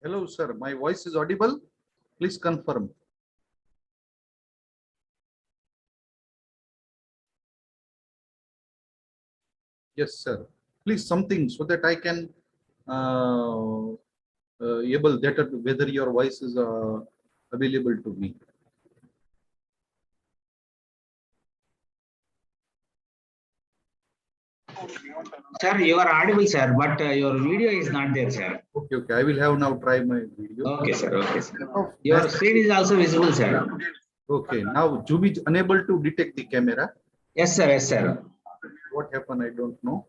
Hello, sir. My voice is audible. Please confirm. Yes, sir. Please something so that I can able that whether your voice is available to me. Sir, you are audible, sir, but your video is not there, sir. Okay, okay. I will have now try my video. Okay, sir. Okay, sir. Oh, Your screen is also visible, sir. okay. Now Zoom is unable to detect the camera. Yes, sir. Yes, sir. What happened? I don't know.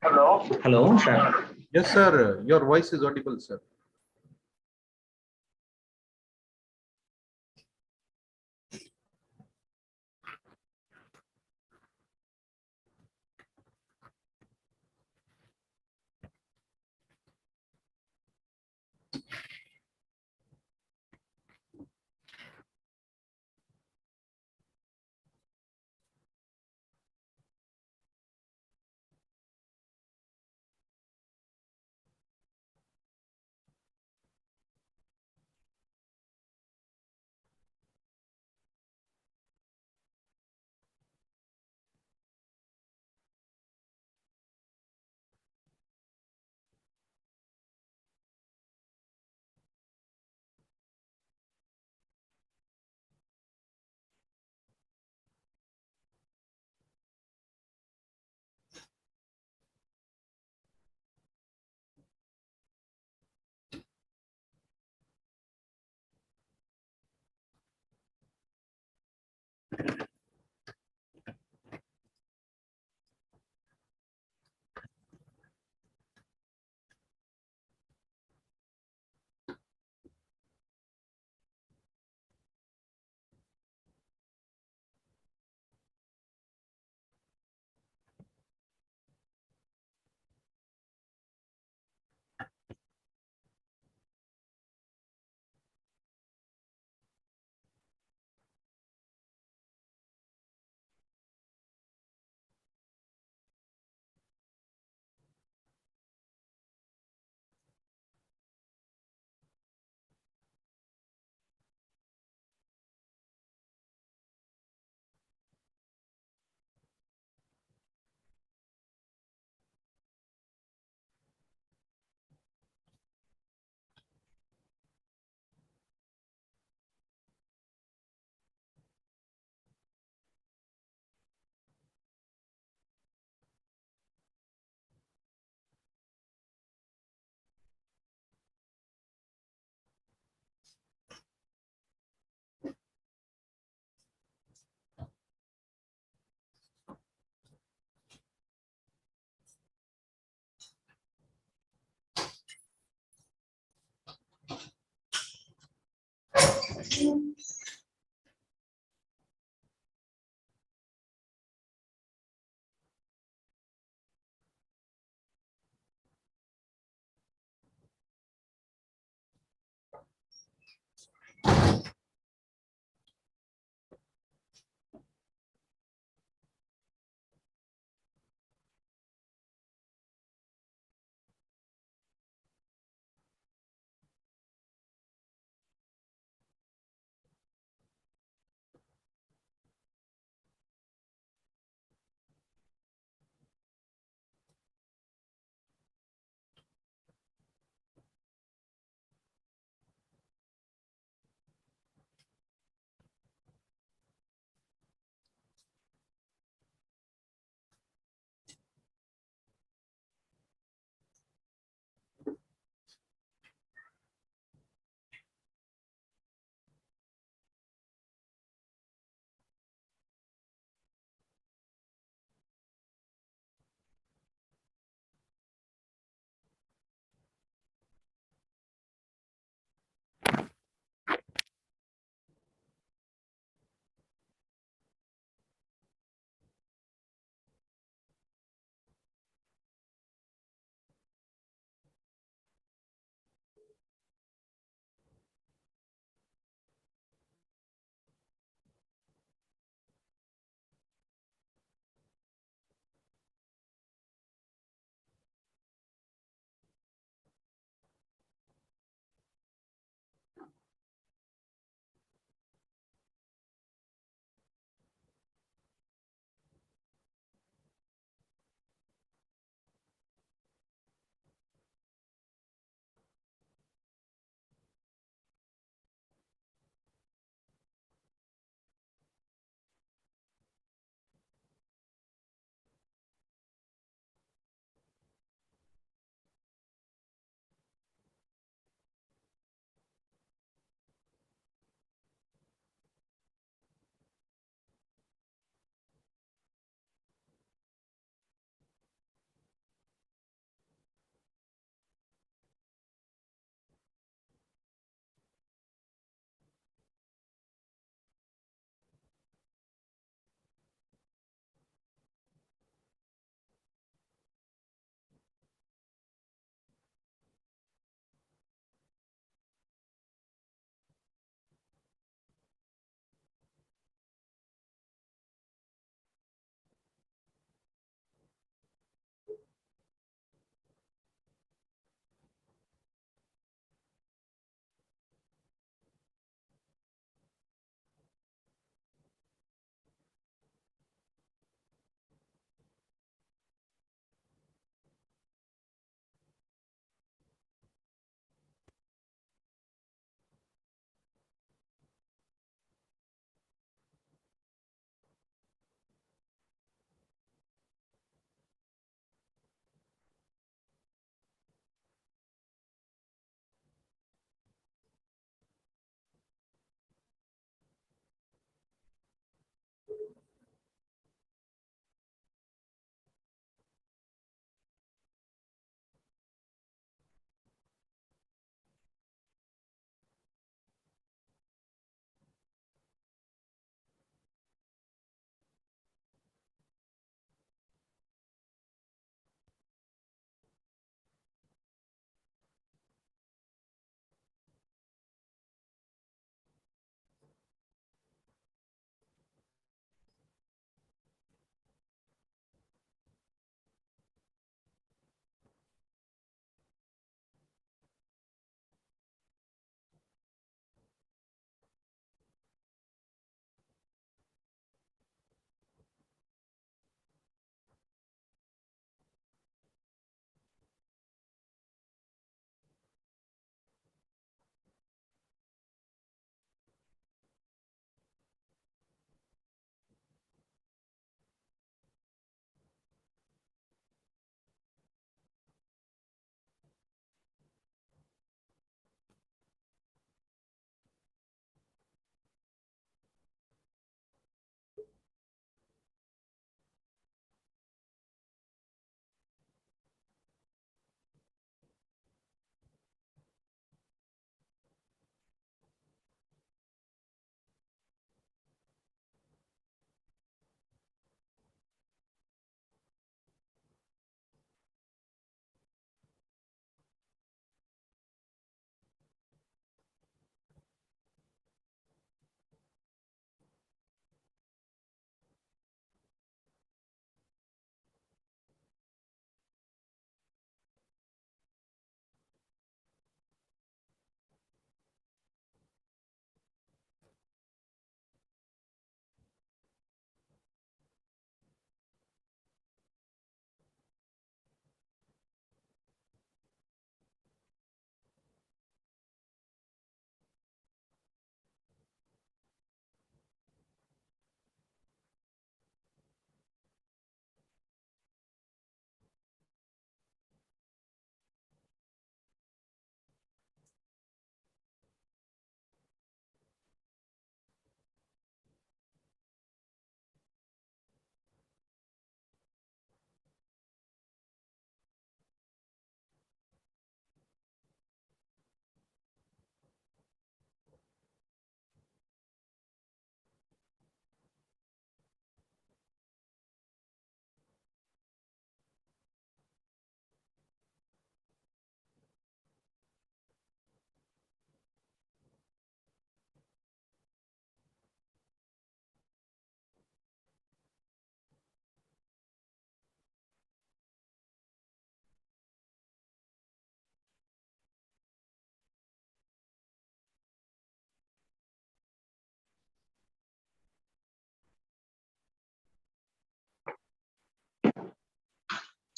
Hello. Hello, sir. Yes, sir. Your voice is audible, sir.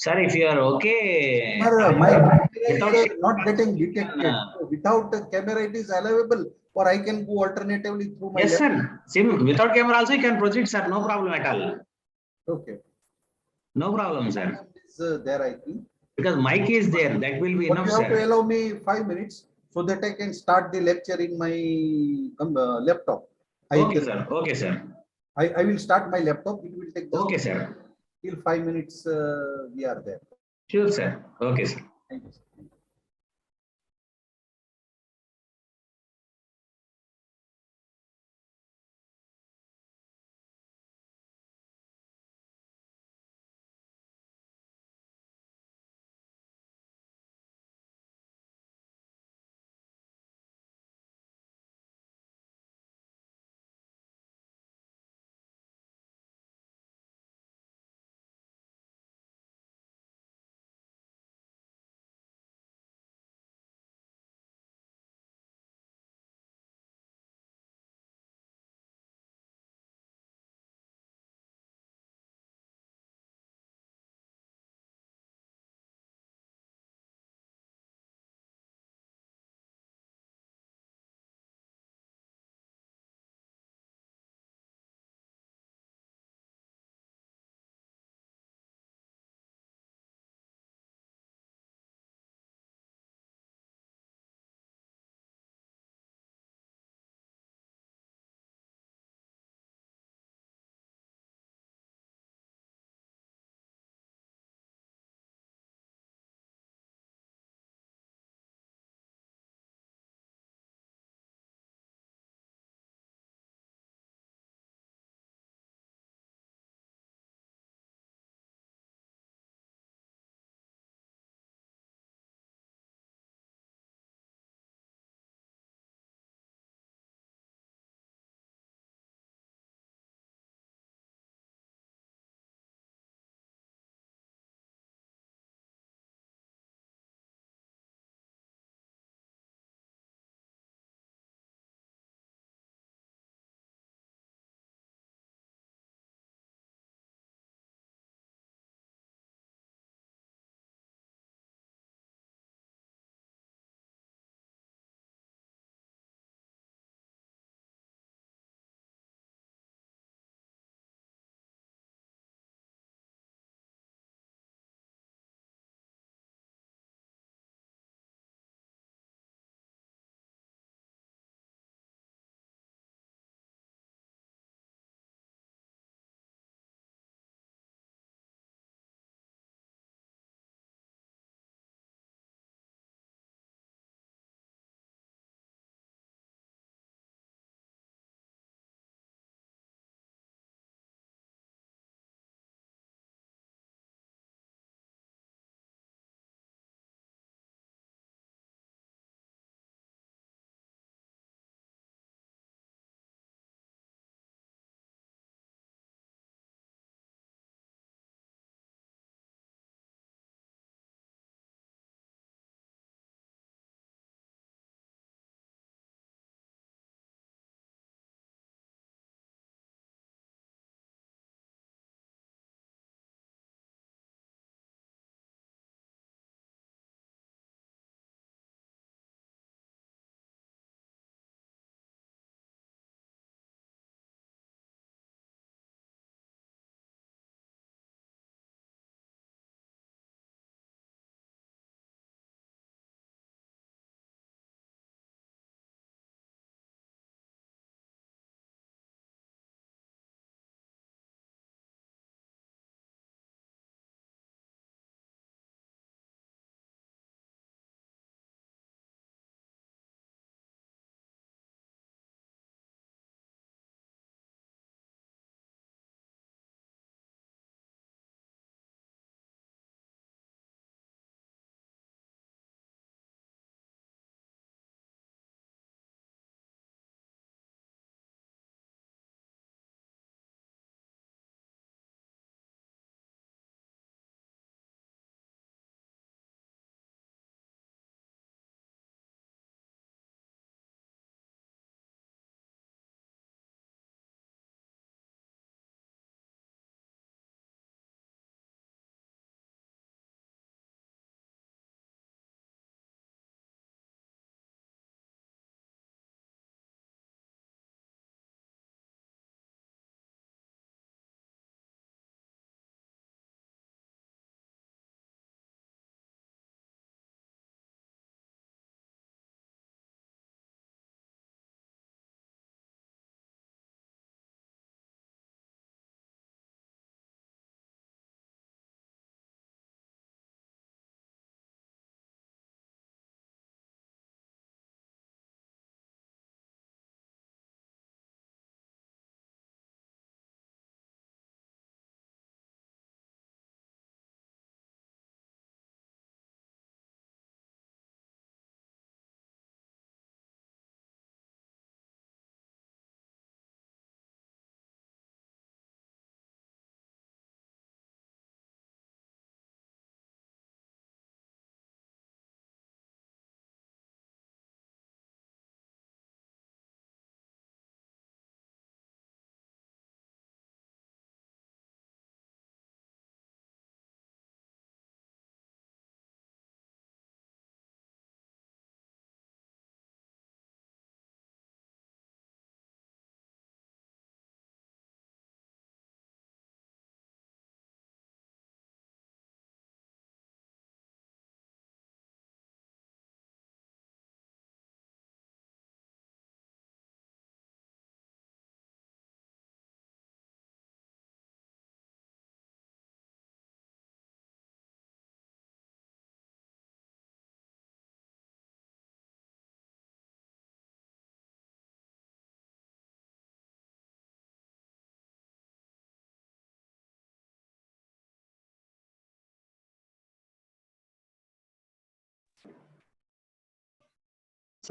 Sir, if you are okay, Sir, my camera without is not getting detected. uh, So without a camera, it is allowable, or I can go alternatively through my yes, left. sir. Sim, without camera also you can proceed, sir. No problem at all. Okay. No problem, sir. Is there, I think. Because mic is there. That will be But enough, you have to sir. allow me 5 minutes so that I can start the lecture in my laptop. Okay, sir. Okay, sir. I will start my laptop. It will take just Okay, sir. till 5 minutes. We are there. Sure, sir. Okay, sir. Thank you, sir.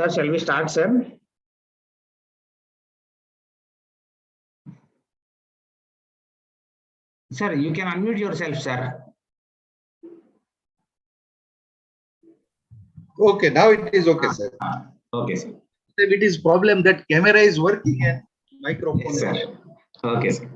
Sir, shall we start, sir? Sir, you can unmute yourself, sir. Okay, now it is okay, sir. Okay, sir. If it is problem that camera is working and microphone. Yes, sir. Okay, sir.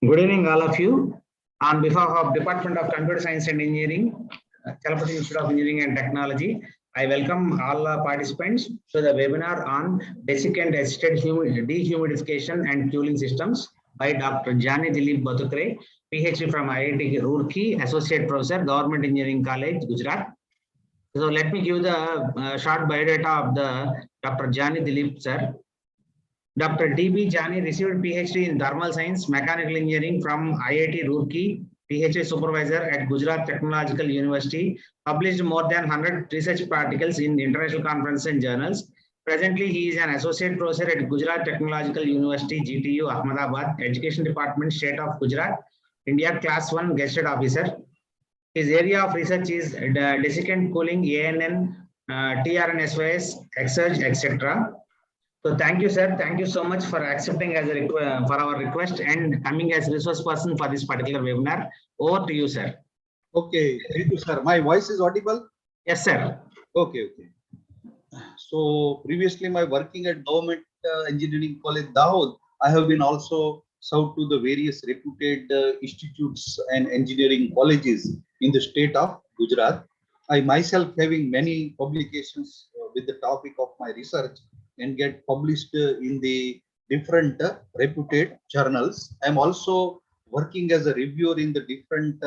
Good evening, all of you. On behalf of Department of Computer Science and Engineering, Chalapati Institute of Engineering and Technology, I welcome all participants to the webinar on Desiccant assisted dehumidification and cooling systems by Dr. Jani Dilip Batukre, PhD from IIT Roorkee, Associate Professor, Government Engineering College, Gujarat. So let me give the short biodata of the Dr. Jani Dilip, sir. Dr. D.B. Jani received PhD in Thermal Science, Mechanical Engineering from IIT Roorkee, PhD Supervisor at Gujarat Technological University, published more than 100 research articles in international conferences and journals. Presently, he is an Associate Professor at Gujarat Technological University, GTU, Ahmedabad, Education Department, State of Gujarat, India, Class 1 Gazetted Officer. His area of research is desiccant cooling, ANN, TRNSYS, exurge, etc. So thank you, sir. Thank you so much for accepting as a for our request and coming as resource person for this particular webinar. Over to you, sir. Okay, thank you, sir. My voice is audible? Yes, sir. Okay, okay. So previously, my working at Government Engineering College, Dahod, I have been also served to the various reputed institutes and engineering colleges in the state of Gujarat. I myself having many publications with the topic of my research and get published in the different reputed journals. I am also working as a reviewer in the different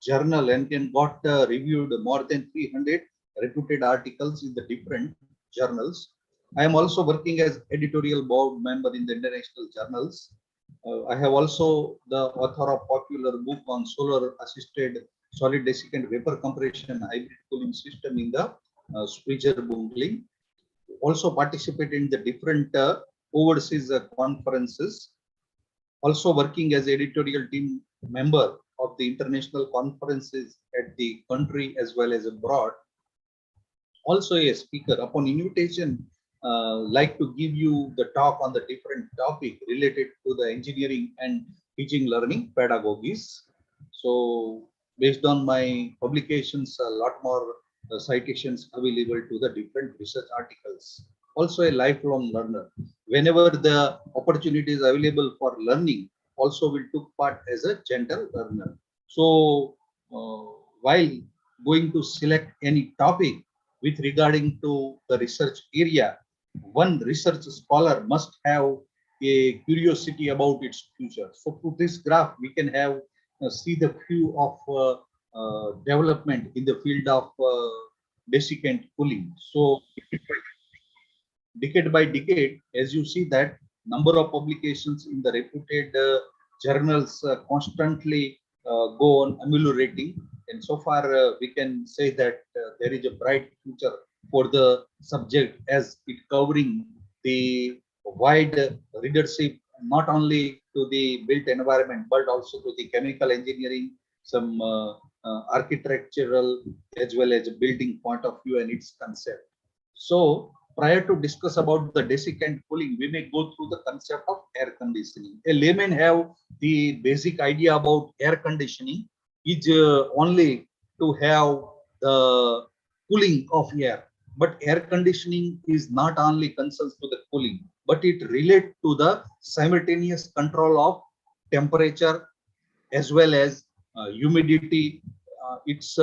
journal and can got reviewed more than 300 reputed articles in the different journals. I am also working as editorial board member in the international journals. I have also the author of popular book on solar assisted solid desiccant vapor compression hybrid cooling system in the Switzer Bungling. Also participate in the different overseas conferences. Also working as editorial team member of the international conferences at the country as well as abroad. Also a speaker. Upon invitation, like to give you the talk on the different topic related to the engineering and teaching learning pedagogies. So based on my publications, a lot more citations available to the different research articles. Also a lifelong learner. Whenever the opportunity is available for learning, also will took part as a gentle learner. So while going to select any topic with regarding to the research area, one research scholar must have a curiosity about its future. So to this graph, we can have see the view of development in the field of desiccant cooling. So decade by decade, as you see that number of publications in the reputed journals constantly go on ameliorating. And so far, we can say that there is a bright future for the subject as it covering the wide readership, not only to the built environment, but also to the chemical engineering, some architectural, as well as building point of view and its concept. So prior to discuss about the desiccant cooling, we may go through the concept of air conditioning. A layman have the basic idea about air conditioning is only to have the cooling of air. But air conditioning is not only concerns to the cooling, but it relates to the simultaneous control of temperature as well as humidity, its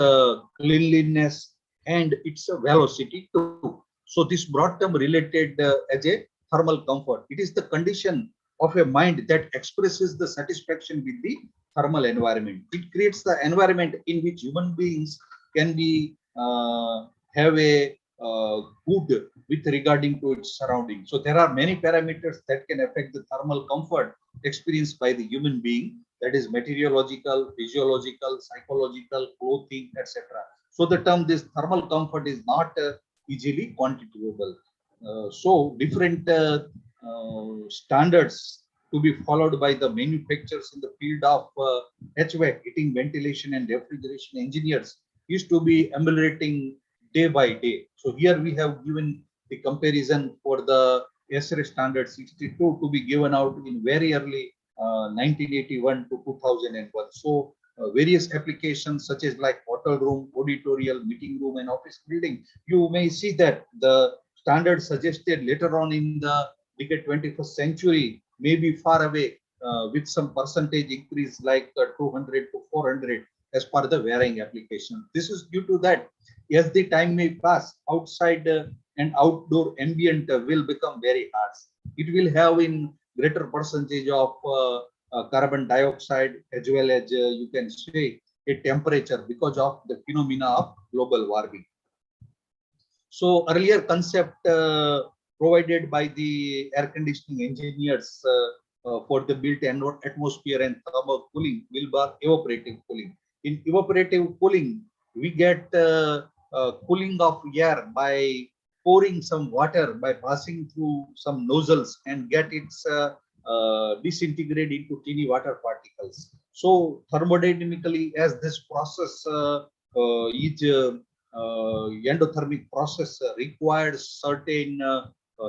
cleanliness, and its velocity too. So this broad term related as a thermal comfort. It is the condition of a mind that expresses the satisfaction with the thermal environment. It creates the environment in which human beings can be have a good with regarding to its surroundings. So there are many parameters that can affect the thermal comfort experienced by the human being. That is meteorological, physiological, psychological, clothing, etc. So the term this thermal comfort is not easily quantifiable. So different standards to be followed by the manufacturers in the field of HVAC, heating, ventilation, and refrigeration engineers used to be emulating day by day. So here we have given the comparison for the SRA standard 62 to be given out in very early 1981 to 2001. So various applications such as like hotel room, auditorial, meeting room, and office building, you may see that the standard suggested later on in the decade 21st century may be far away with some percentage increase like 200 to 400 as per the varying application. This is due to that as the time may pass, outside and outdoor ambient will become very harsh. It will have in greater percentage of carbon dioxide as well as you can say a temperature because of the phenomena of global warming. So earlier concept provided by the air conditioning engineers for the built atmosphere and thermal cooling will be evaporative cooling. In evaporative cooling, we get cooling of air by pouring some water by passing through some nozzles and get its disintegrate into teeny water particles. So thermodynamically, as this process is endothermic process requires certain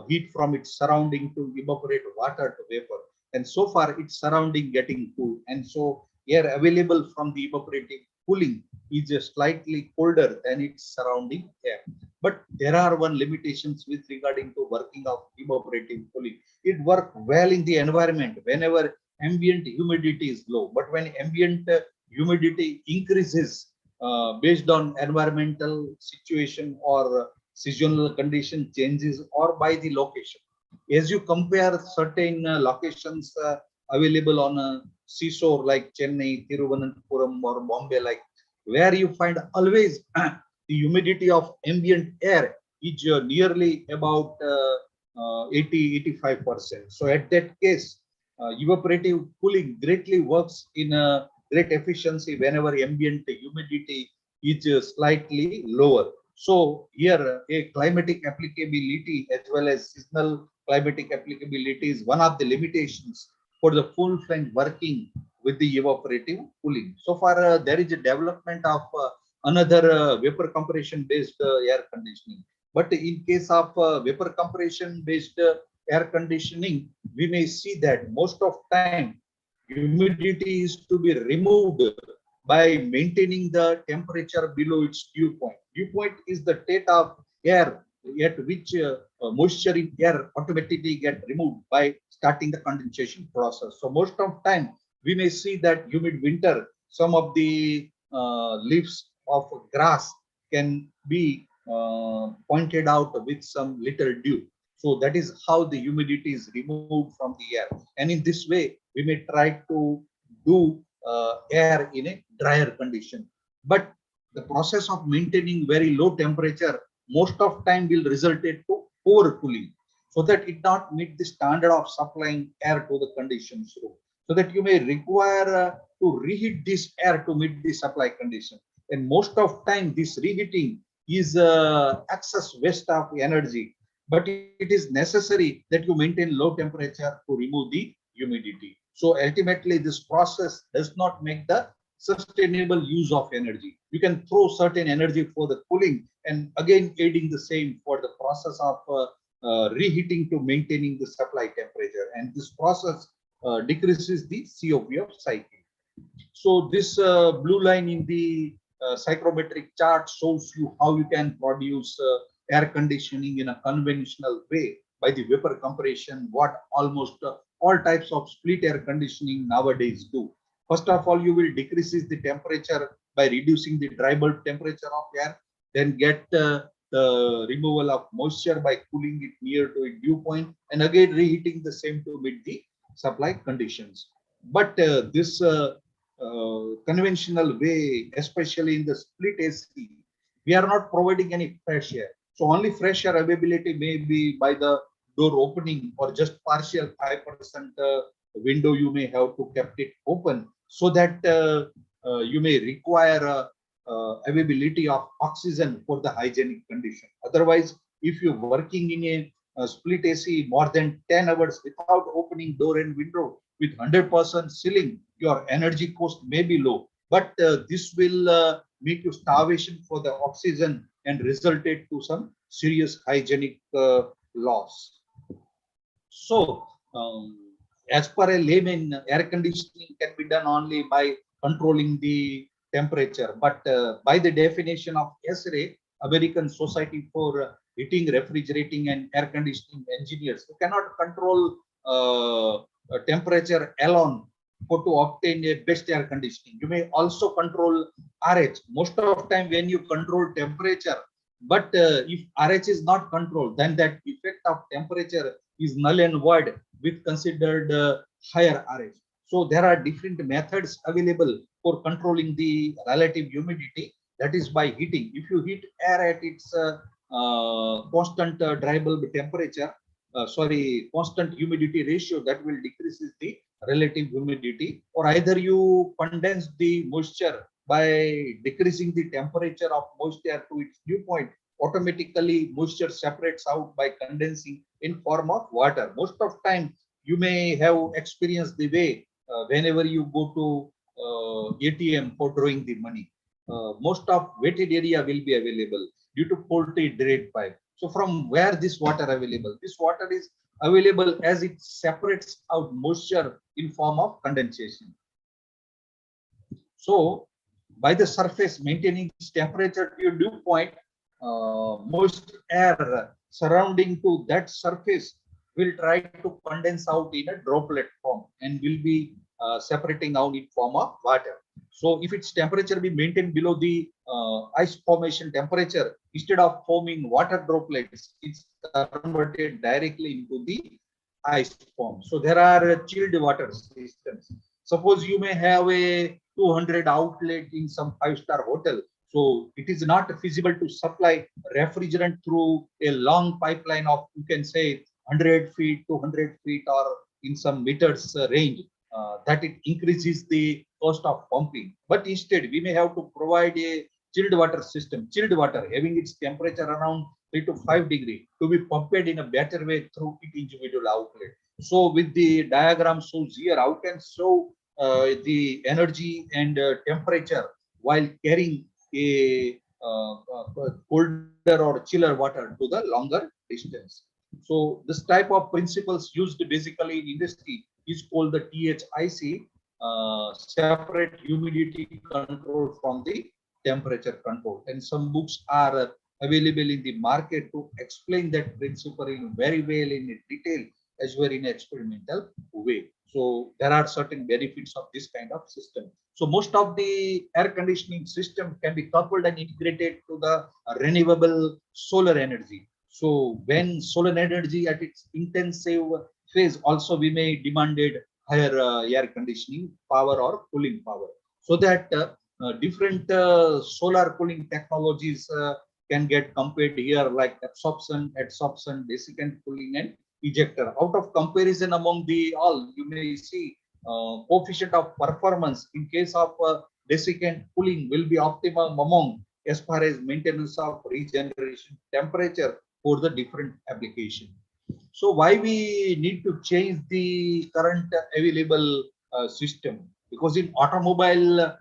heat from its surrounding to evaporate water to vapor, and so far its surrounding getting cool, and so air available from the evaporative cooling is slightly colder than its surrounding air. But there are one limitations with regarding to working of evaporative cooling. It works well in the environment whenever ambient humidity is low, but when ambient humidity increases based on environmental situation or seasonal condition changes or by the location. As you compare certain locations available on a seashore like Chennai, Thiruvananthapuram or Bombay, like where you find always the humidity of ambient air is nearly about 80-85%. So at that case, evaporative cooling greatly works in a great efficiency whenever ambient humidity is slightly lower. So here a climatic applicability as well as seasonal climatic applicability is one of the limitations for the full-fledged working with the evaporative cooling. So far there is a development of another vapor compression based air conditioning. But in case of vapor compression based air conditioning, we may see that most of time humidity is to be removed by maintaining the temperature below its dew point. Dew point is the state of air at which moisture in air automatically get removed by starting the condensation process. So most of time we may see that humid winter, some of the leaves of grass can be pointed out with some little dew. So that is how the humidity is removed from the air. And in this way, we may try to do air in a drier condition. But the process of maintaining very low temperature most of time will result into overcooling, so that it not meet the standard of supplying air to the conditions room. So that you may require to reheat this air to meet the supply condition. And most of time this reheating is excess waste of energy, but it is necessary that you maintain low temperature to remove the humidity. So ultimately this process does not make the sustainable use of energy. You can throw certain energy for the cooling and again aiding the same for the process of reheating to maintaining the supply temperature, and this process decreases the COP of cycle. So this blue line in the psychrometric chart shows you how you can produce air conditioning in a conventional way by the vapor compression, what almost all types of split air conditioning nowadays do. First of all, you will decrease the temperature by reducing the dry bulb temperature of air, then get the removal of moisture by cooling it near to a dew point, and again reheating the same to meet the supply conditions. But this conventional way, especially in the split AC, we are not providing any fresh air. So only fresh air availability may be by the door opening or just partial 5% window you may have to kept it open, so that you may require availability of oxygen for the hygienic condition. Otherwise, if you're working in a split AC more than 10 hours without opening door and window with 100% ceiling, your energy cost may be low, but this will make you starvation for the oxygen and resulted to some serious hygienic loss. So, as per a layman, air conditioning can be done only by controlling the temperature. But by the definition of SRA, American Society for Heating, Refrigerating, and Air Conditioning Engineers, you cannot control temperature alone for to obtain a best air conditioning. You may also control RH. Most of the time, when you control temperature, but if RH is not controlled, then that effect of temperature is null and void with considered higher RH. So there are different methods available for controlling the relative humidity. That is by heating. If you heat air at its constant dry bulb temperature, constant humidity ratio, that will decreases the relative humidity. Or either you condense the moisture by decreasing the temperature of moisture to its dew point, automatically moisture separates out by condensing in form of water. Most of time you may have experienced the way whenever you go to ATM for drawing the money, most of wetted area will be available due to faulty drain pipe. So from where this water available? This water is available as it separates out moisture in form of condensation. So by the surface maintaining its temperature to your dew point, moist air surrounding to that surface will try to condense out in a droplet form and will be separating out in form of water. So if its temperature be maintained below the ice formation temperature, instead of forming water droplets, it's converted directly into the ice form. So there are chilled water systems. Suppose you may have a 200 outlet in some 5-star hotel. So it is not feasible to supply refrigerant through a long pipeline of, you can say, 100 feet, 200 feet, or in some meters range. That it increases the cost of pumping. But instead, we may have to provide a chilled water system, chilled water having its temperature around 3 to 5 degrees to be pumped in a better way through each individual outlet. So with the diagram shows here, how can show the energy and temperature while carrying a colder or chiller water to the longer distance. So this type of principles used basically in industry is called the THIC, separate humidity control from the temperature control. And some books are available in the market to explain that principle in very well in detail as well in experimental way. So there are certain benefits of this kind of system. So most of the air conditioning system can be coupled and integrated to the renewable solar energy. So when solar energy at its intensive phase, also we may demanded higher air conditioning power or cooling power. So that different solar cooling technologies can get compared here, like absorption, adsorption, desiccant cooling, and ejector. Out of comparison among the all, you may see coefficient of performance in case of desiccant cooling will be optimum among as far as maintenance of regeneration temperature for the different application. So why we need to change the current available system? Because in automobile,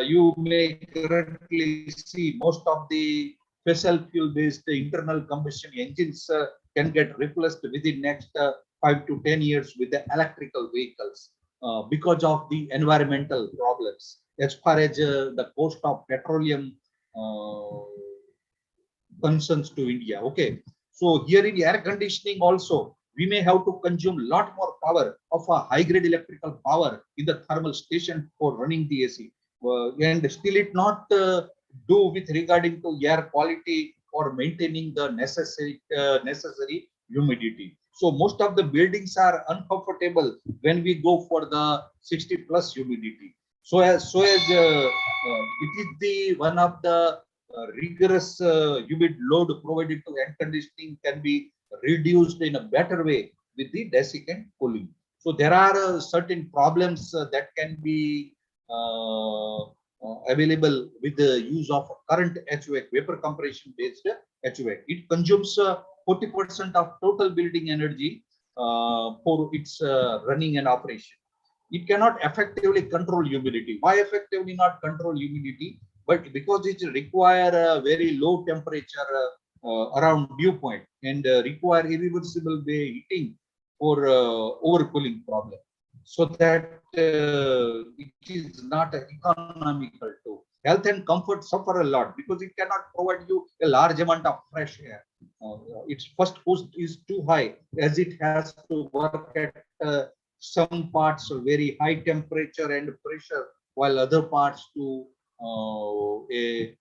you may currently see most of the fossil fuel based internal combustion engines can get replaced within next 5 to 10 years with the electrical vehicles because of the environmental problems. As far as the cost of petroleum concerns to India. Okay. So here in air conditioning also, we may have to consume a lot more power of a high grade electrical power in the thermal station for running the AC. And still it not do with regarding to air quality or maintaining the necessary humidity. So most of the buildings are uncomfortable when we go for the 60 plus humidity. So as it is the one of the rigorous humid load provided to air conditioning can be reduced in a better way with the desiccant cooling. So there are certain problems that can be available with the use of current HVAC, vapor compression based HVAC. It consumes 40% of total building energy for its running and operation. It cannot effectively control humidity. Why effectively not control humidity? But because it require a very low temperature around dew point and require irreversible heating for overcooling problem. So that it is not economical to. Health and comfort suffer a lot because it cannot provide you a large amount of fresh air. Its first cost is too high as it has to work at some parts very high temperature and pressure, while other parts to a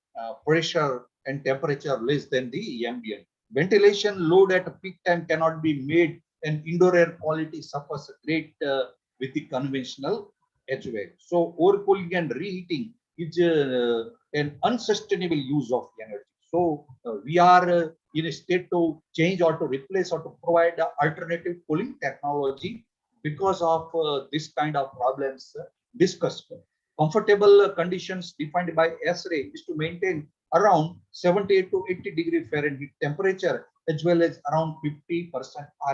pressure and temperature less than the ambient. Ventilation load at peak time cannot be made, and indoor air quality suffers great with the conventional HVAC. So overcooling and reheating is an unsustainable use of energy. So we are in a state to change or to replace or to provide alternative cooling technology because of this kind of problems discussed. Comfortable conditions defined by SRA is to maintain around 78 to 80 degree Fahrenheit temperature as well as around 50%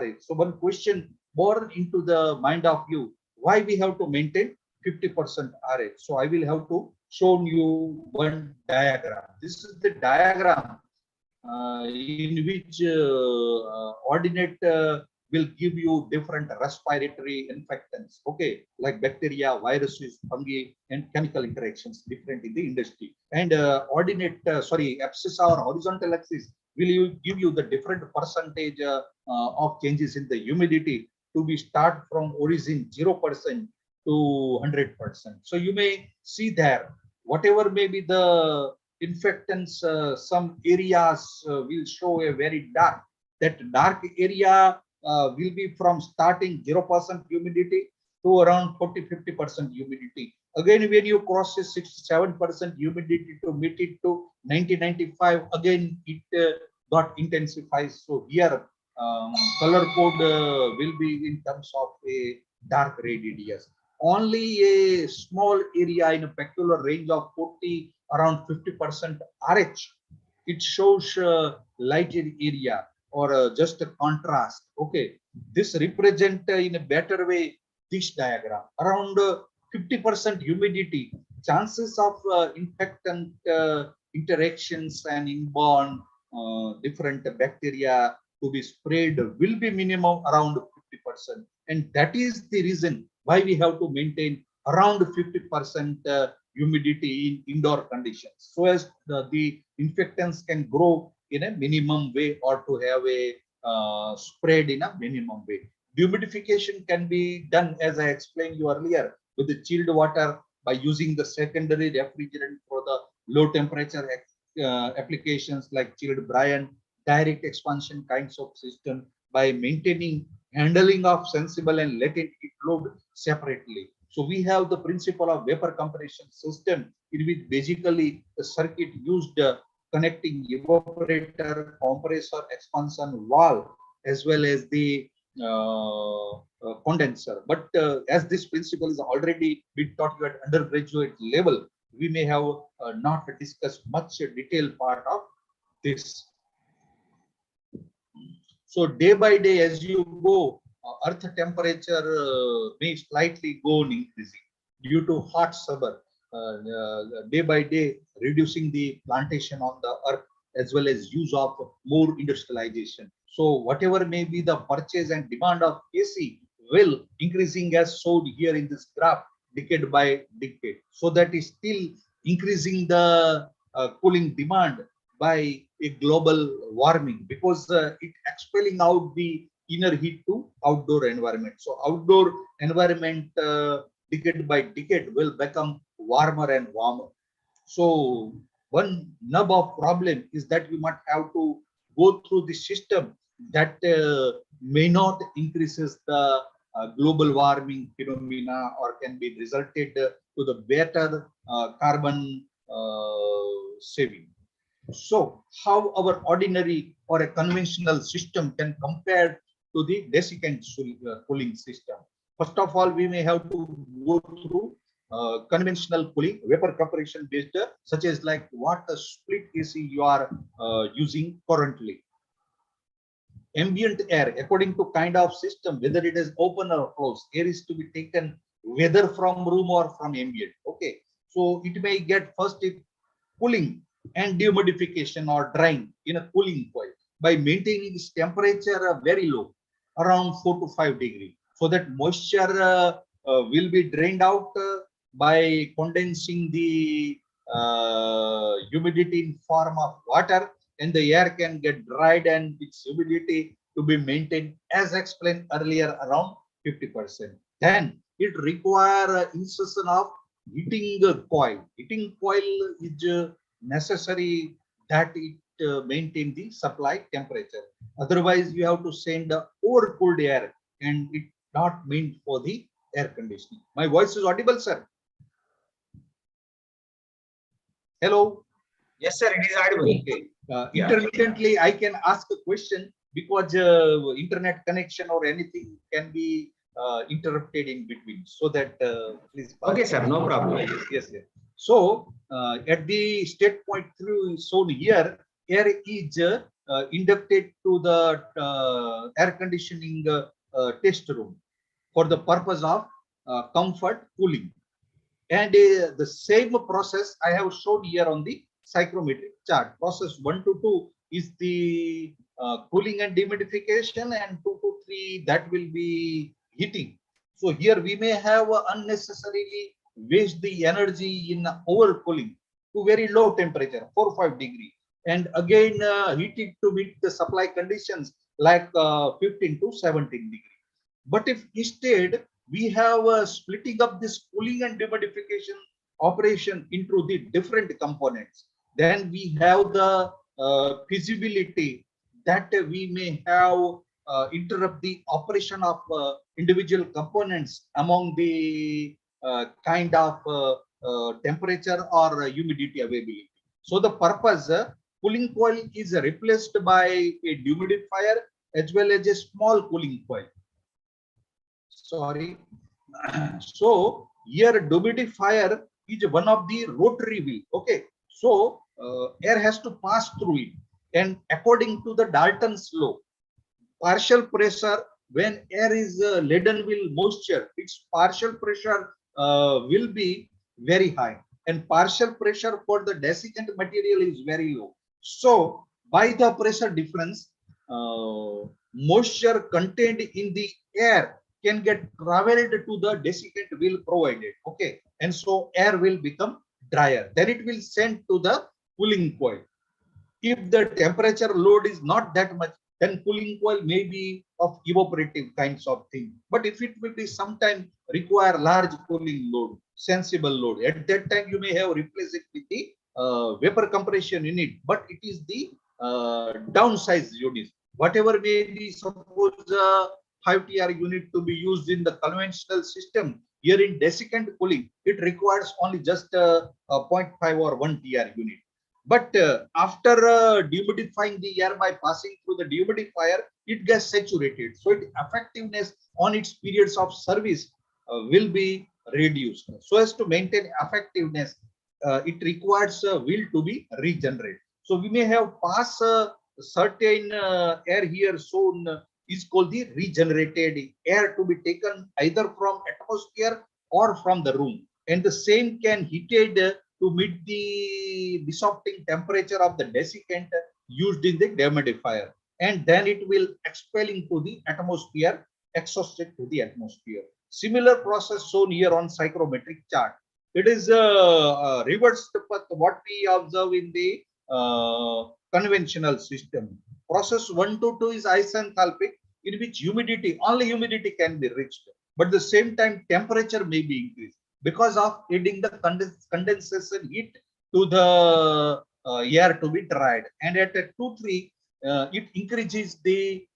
RH. So one question born into the mind of you, why we have to maintain 50% RH? So I will have to show you one diagram. This is the diagram in which ordinate will give you different respiratory infectants, okay, like bacteria, viruses, fungi, and chemical interactions different in the industry. And axis or horizontal axis will give you the different percentage of changes in the humidity to be start from origin 0% to 100%. So you may see there, whatever may be the infectants, some areas will show a very dark. That dark area will be from starting 0% humidity to around 40-50% humidity. Again, when you cross 67% humidity to meet it to 90-95, again it got intensifies. So here color code will be in terms of a dark red areas. Only a small area in a peculiar range of 40 around 50% RH, it shows lighter area or just a contrast. Okay, this represent in a better way this diagram. Around 50% humidity, chances of infectant interactions and inborn different bacteria to be spread will be minimum around 50%, and that is the reason why we have to maintain around 50% humidity in indoor conditions, so as the infectants can grow in a minimum way or to have a spread in a minimum way. Dehumidification can be done, as I explained you earlier, with the chilled water by using the secondary refrigerant for the low temperature applications like chilled brine, direct expansion kinds of system, by maintaining handling of sensible and latent heat load separately. So we have the principle of vapor compression system, in which basically the circuit used connecting evaporator, compressor, expansion valve, as well as the condenser. But as this principle is already been taught you at undergraduate level, we may have not discussed much detailed part of this. So day by day, as you go, earth temperature may slightly go on increasing due to hot summer. Day by day, reducing the plantation on the earth as well as use of more industrialization. So whatever may be the purchase and demand of AC will increasing as shown here in this graph decade by decade. So that is still increasing the cooling demand by a global warming, because it expelling out the inner heat to outdoor environment. So outdoor environment decade by decade will become warmer and warmer. So one nub of problem is that we might have to go through the system that may not increases the global warming phenomena or can be resulted to the better carbon saving. So how our ordinary or a conventional system can compare to the desiccant cooling system? First of all, we may have to go through conventional cooling, vapor compression based, such as like what a split AC you are using currently. Ambient air, according to kind of system, whether it is open or closed, air is to be taken whether from room or from ambient. Okay, so it may get first it cooling and dehumidification or drying in a cooling coil by maintaining its temperature very low, around 4 to 5 degrees, so that moisture will be drained out by condensing the humidity in form of water, and the air can get dried and its humidity to be maintained as explained earlier around 50%. Then it require insertion of heating coil. Heating coil is necessary that it maintain the supply temperature. Otherwise, you have to send overcooled air, and it not meant for the air conditioning. My voice is audible, sir? Hello. Yes, sir, it is audible. Okay. Intermittently, I can ask a question because internet connection or anything can be interrupted in between. So that please. Okay, sir, no problem. Yes, yes. So at the state point through shown here, air is inducted to the air conditioning test room for the purpose of comfort cooling. And the same process I have shown here on the psychrometric chart. Process 1 to 2 is the cooling and dehumidification, and 2 to 3 that will be heating. So here we may have unnecessarily waste the energy in overcooling to very low temperature, 4 or 5 degrees, and again heat it to meet the supply conditions like 15 to 17 degrees. But if instead we have splitting up this cooling and dehumidification operation into the different components, then we have the feasibility that we may have interrupt the operation of individual components among the kind of temperature or humidity availability. So the purpose, cooling coil is replaced by a dehumidifier as well as a small cooling coil. Sorry. So here dehumidifier is one of the rotary wheel. Okay. So air has to pass through it, and according to the Dalton's law, partial pressure when air is laden with moisture, its partial pressure will be very high, and partial pressure for the desiccant material is very low. So by the pressure difference, moisture contained in the air can get traveled to the desiccant wheel provided. Okay, and so air will become drier. Then it will send to the cooling coil. If the temperature load is not that much, then cooling coil may be of evaporative kinds of thing. But if it will be sometime require large cooling load, sensible load, at that time you may have replaced it with the vapor compression unit, but it is the downsized unit. Whatever may be, suppose 5 TR unit to be used in the conventional system, here in desiccant cooling, it requires only just 0.5 or 1 TR unit. But after dehumidifying the air by passing through the dehumidifier, it gets saturated. So its effectiveness on its periods of service will be reduced. So as to maintain effectiveness, it requires wheel to be regenerated. So we may have passed certain air here shown is called the regenerated air to be taken either from atmosphere or from the room, and the same can heated to meet the dissolving temperature of the desiccant used in the dehumidifier, and then it will expel into the atmosphere, exhausted to the atmosphere. Similar process shown here on psychrometric chart. It is reversed but what we observe in the conventional system. Process 1 to 2 is isenthalpic, in which humidity, only humidity can be reached, but the same time temperature may be increased because of adding the condensation heat to the air to be dried. And at 2-3, it increases the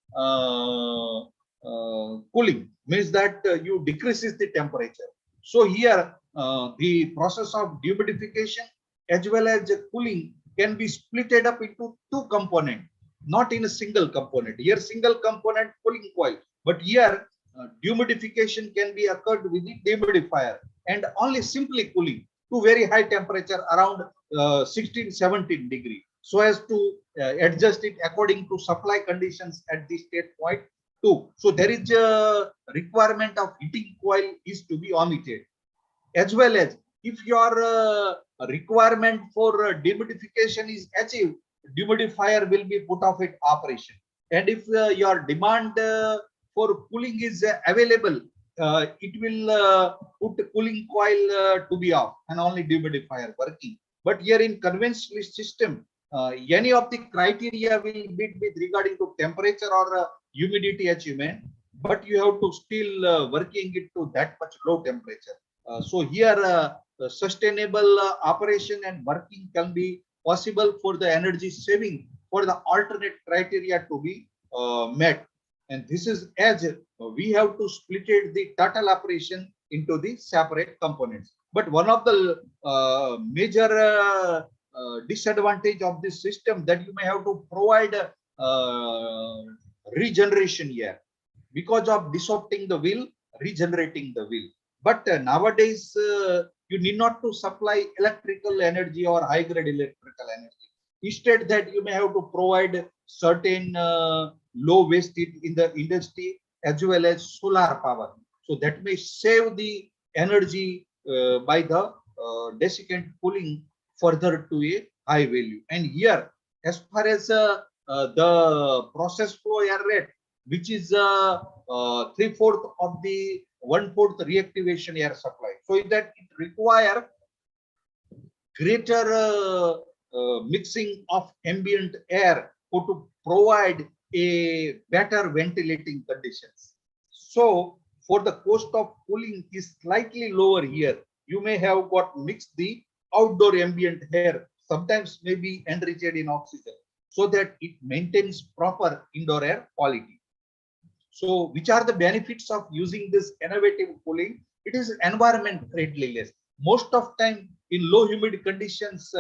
cooling, means that you decreases the temperature. So here the process of dehumidification as well as cooling can be splitted up into two components, not in a single component. Here single component cooling coil, but here dehumidification can be occurred with the dehumidifier and only simply cooling to very high temperature around 16-17 degree so as to adjust it according to supply conditions at the state point 2. So there is a requirement of heating coil is to be omitted, as well as if your requirement for dehumidification is achieved, dehumidifier will be put off its operation. And if your demand for cooling is available, it will put cooling coil to be off and only dehumidifier working. But here in conventional system, any of the criteria will meet with regarding to temperature or humidity achievement, but you have to still working it to that much low temperature. So here sustainable operation and working can be possible for the energy saving for the alternate criteria to be met. And this is as we have to split it the total operation into the separate components. But one of the major disadvantage of this system that you may have to provide regeneration here because of disrupting the wheel, regenerating the wheel. But nowadays, you need not to supply electrical energy or high grade electrical energy. Instead, that you may have to provide certain low waste heat in the industry as well as solar power. So that may save the energy by the desiccant cooling further to a high value. And here, as far as the process flow air rate, which is 3/4 of the 1/4 reactivation air supply. So that it require greater mixing of ambient air to provide a better ventilating conditions. So for the cost of cooling is slightly lower here. You may have got mixed the outdoor ambient air, sometimes maybe enriched in oxygen, so that it maintains proper indoor air quality. So which are the benefits of using this innovative cooling? It is environment friendliness. Most of time in low humid conditions,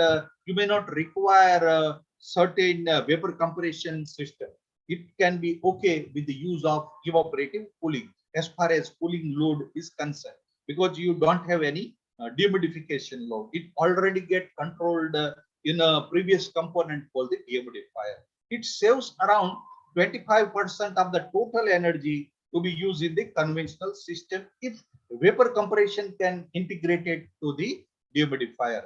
you may not require certain vapor compression system. It can be okay with the use of evaporative cooling as far as cooling load is concerned, because you don't have any dehumidification load. It already get controlled in a previous component called the dehumidifier. It saves around 25% of the total energy to be used in the conventional system if vapor compression can integrate it to the dehumidifier.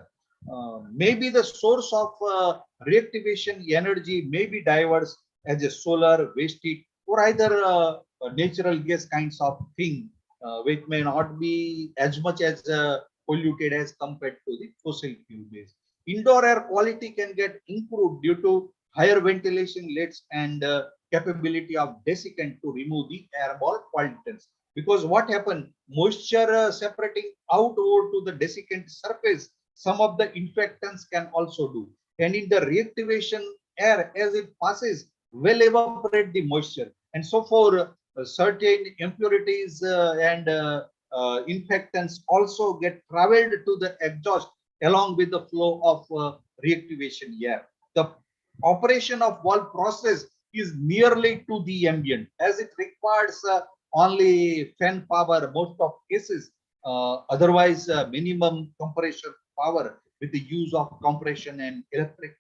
Maybe the source of reactivation energy may be diverse as a solar, waste heat, or either natural gas kinds of thing, which may not be as much as polluted as compared to the fossil fuel base. Indoor air quality can get improved due to higher ventilation rates and capability of desiccant to remove the airball pollutants. Because what happened, moisture separating out over to the desiccant surface, some of the infectants can also do. And in the reactivation air, as it passes, will evaporate the moisture. And so for certain impurities and infectants also get traveled to the exhaust along with the flow of reactivation air. The operation of valve process is nearly to the ambient, as it requires only fan power most of cases, otherwise minimum compression power with the use of compression and electric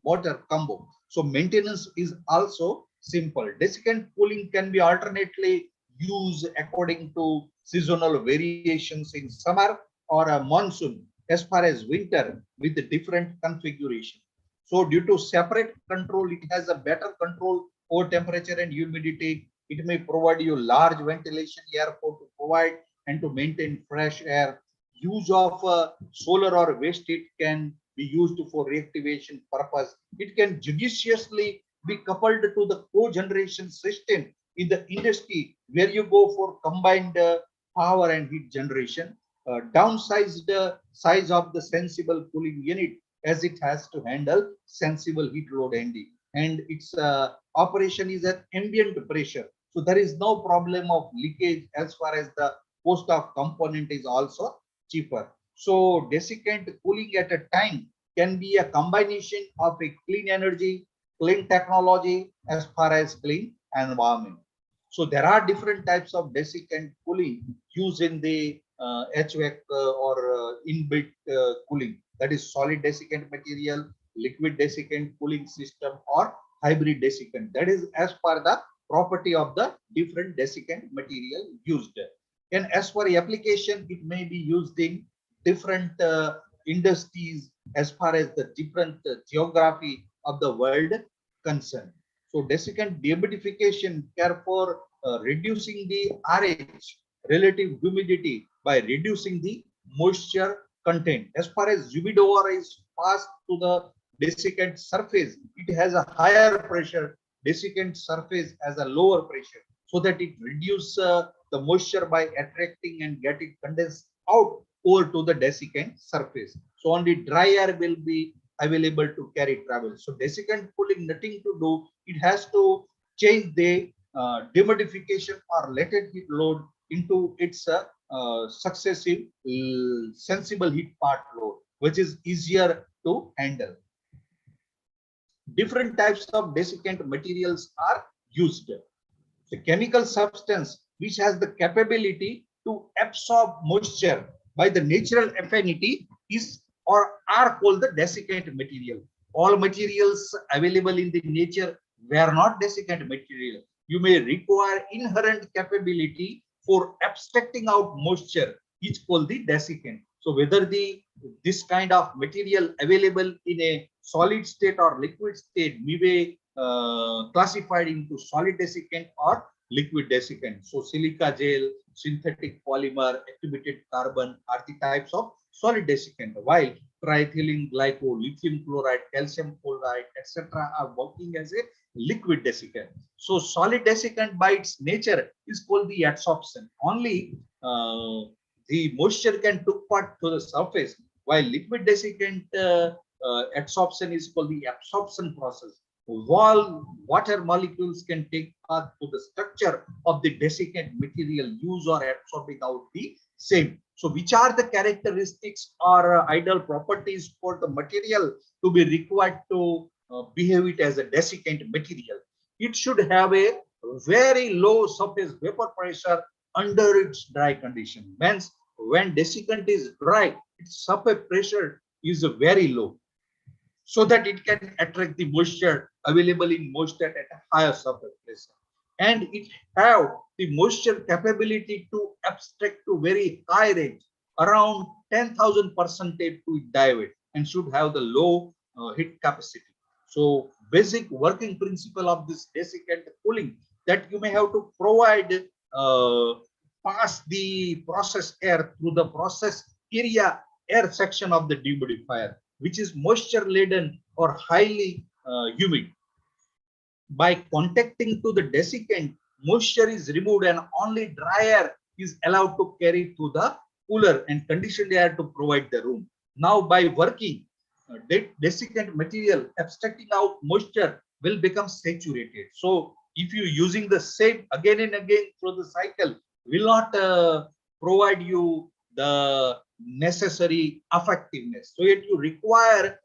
motor combo. So maintenance is also simple. Desiccant cooling can be alternately used according to seasonal variations in summer or a monsoon as far as winter with the different configuration. So due to separate control, it has a better control over temperature and humidity. It may provide you large ventilation air to provide and to maintain fresh air. Use of solar or waste heat can be used for reactivation purpose. It can judiciously be coupled to the cogeneration system in the industry where you go for combined power and heat generation. Downsize the size of the sensible cooling unit as it has to handle sensible heat load and its operation is at ambient pressure. So there is no problem of leakage as far as the cost of component is also cheaper. So desiccant cooling at a time can be a combination of a clean energy, clean technology as far as clean environment. So there are different types of desiccant cooling used in the HVAC or inbuilt cooling. That is solid desiccant material, liquid desiccant cooling system, or hybrid desiccant. That is as per the property of the different desiccant material used. And as for application, it may be used in different industries as far as the different geography of the world concerned. So desiccant dehumidification care for reducing the RH, relative humidity, by reducing the moisture content. As far as humidifier is passed to the desiccant surface, it has a higher pressure. Desiccant surface has a lower pressure, so that it reduces the moisture by attracting and get it condensed out over to the desiccant surface. So only dry air will be available to carry travel. So desiccant cooling nothing to do. It has to change the dehumidification or latent heat load into its successive sensible heat part load, which is easier to handle. Different types of desiccant materials are used. The chemical substance which has the capability to absorb moisture by the natural affinity is or are called the desiccant material. All materials available in the nature were not desiccant material. You may require inherent capability for abstracting out moisture, is called the desiccant. So whether this kind of material available in a solid state or liquid state may be classified into solid desiccant or liquid desiccant. So silica gel, synthetic polymer, activated carbon are the types of solid desiccant, while triethylene glycol, lithium chloride, calcium chloride, etc. are working as a liquid desiccant. So solid desiccant by its nature is called the adsorption. Only the moisture can took part to the surface, while liquid desiccant adsorption is called the absorption process. While water molecules can take part to the structure of the desiccant material used or absorbing out the same. So which are the characteristics or ideal properties for the material to be required to behave it as a desiccant material? It should have a very low surface vapor pressure under its dry condition. Means when desiccant is dry, its surface pressure is very low, so that it can attract the moisture available in moisture at a higher surface pressure. And it have the moisture capability to abstract to very high range, around 10,000% to diode, and should have the low heat capacity. So basic working principle of this desiccant cooling, that you may have to provide pass the process air through the process area air section of the dehumidifier, which is moisture laden or highly humid. By contacting to the desiccant, moisture is removed and only dry air is allowed to carry to the cooler and conditioned air to provide the room. Now by working, desiccant material abstracting out moisture will become saturated. So if you using the same again and again through the cycle, will not provide you the necessary effectiveness. So yet you require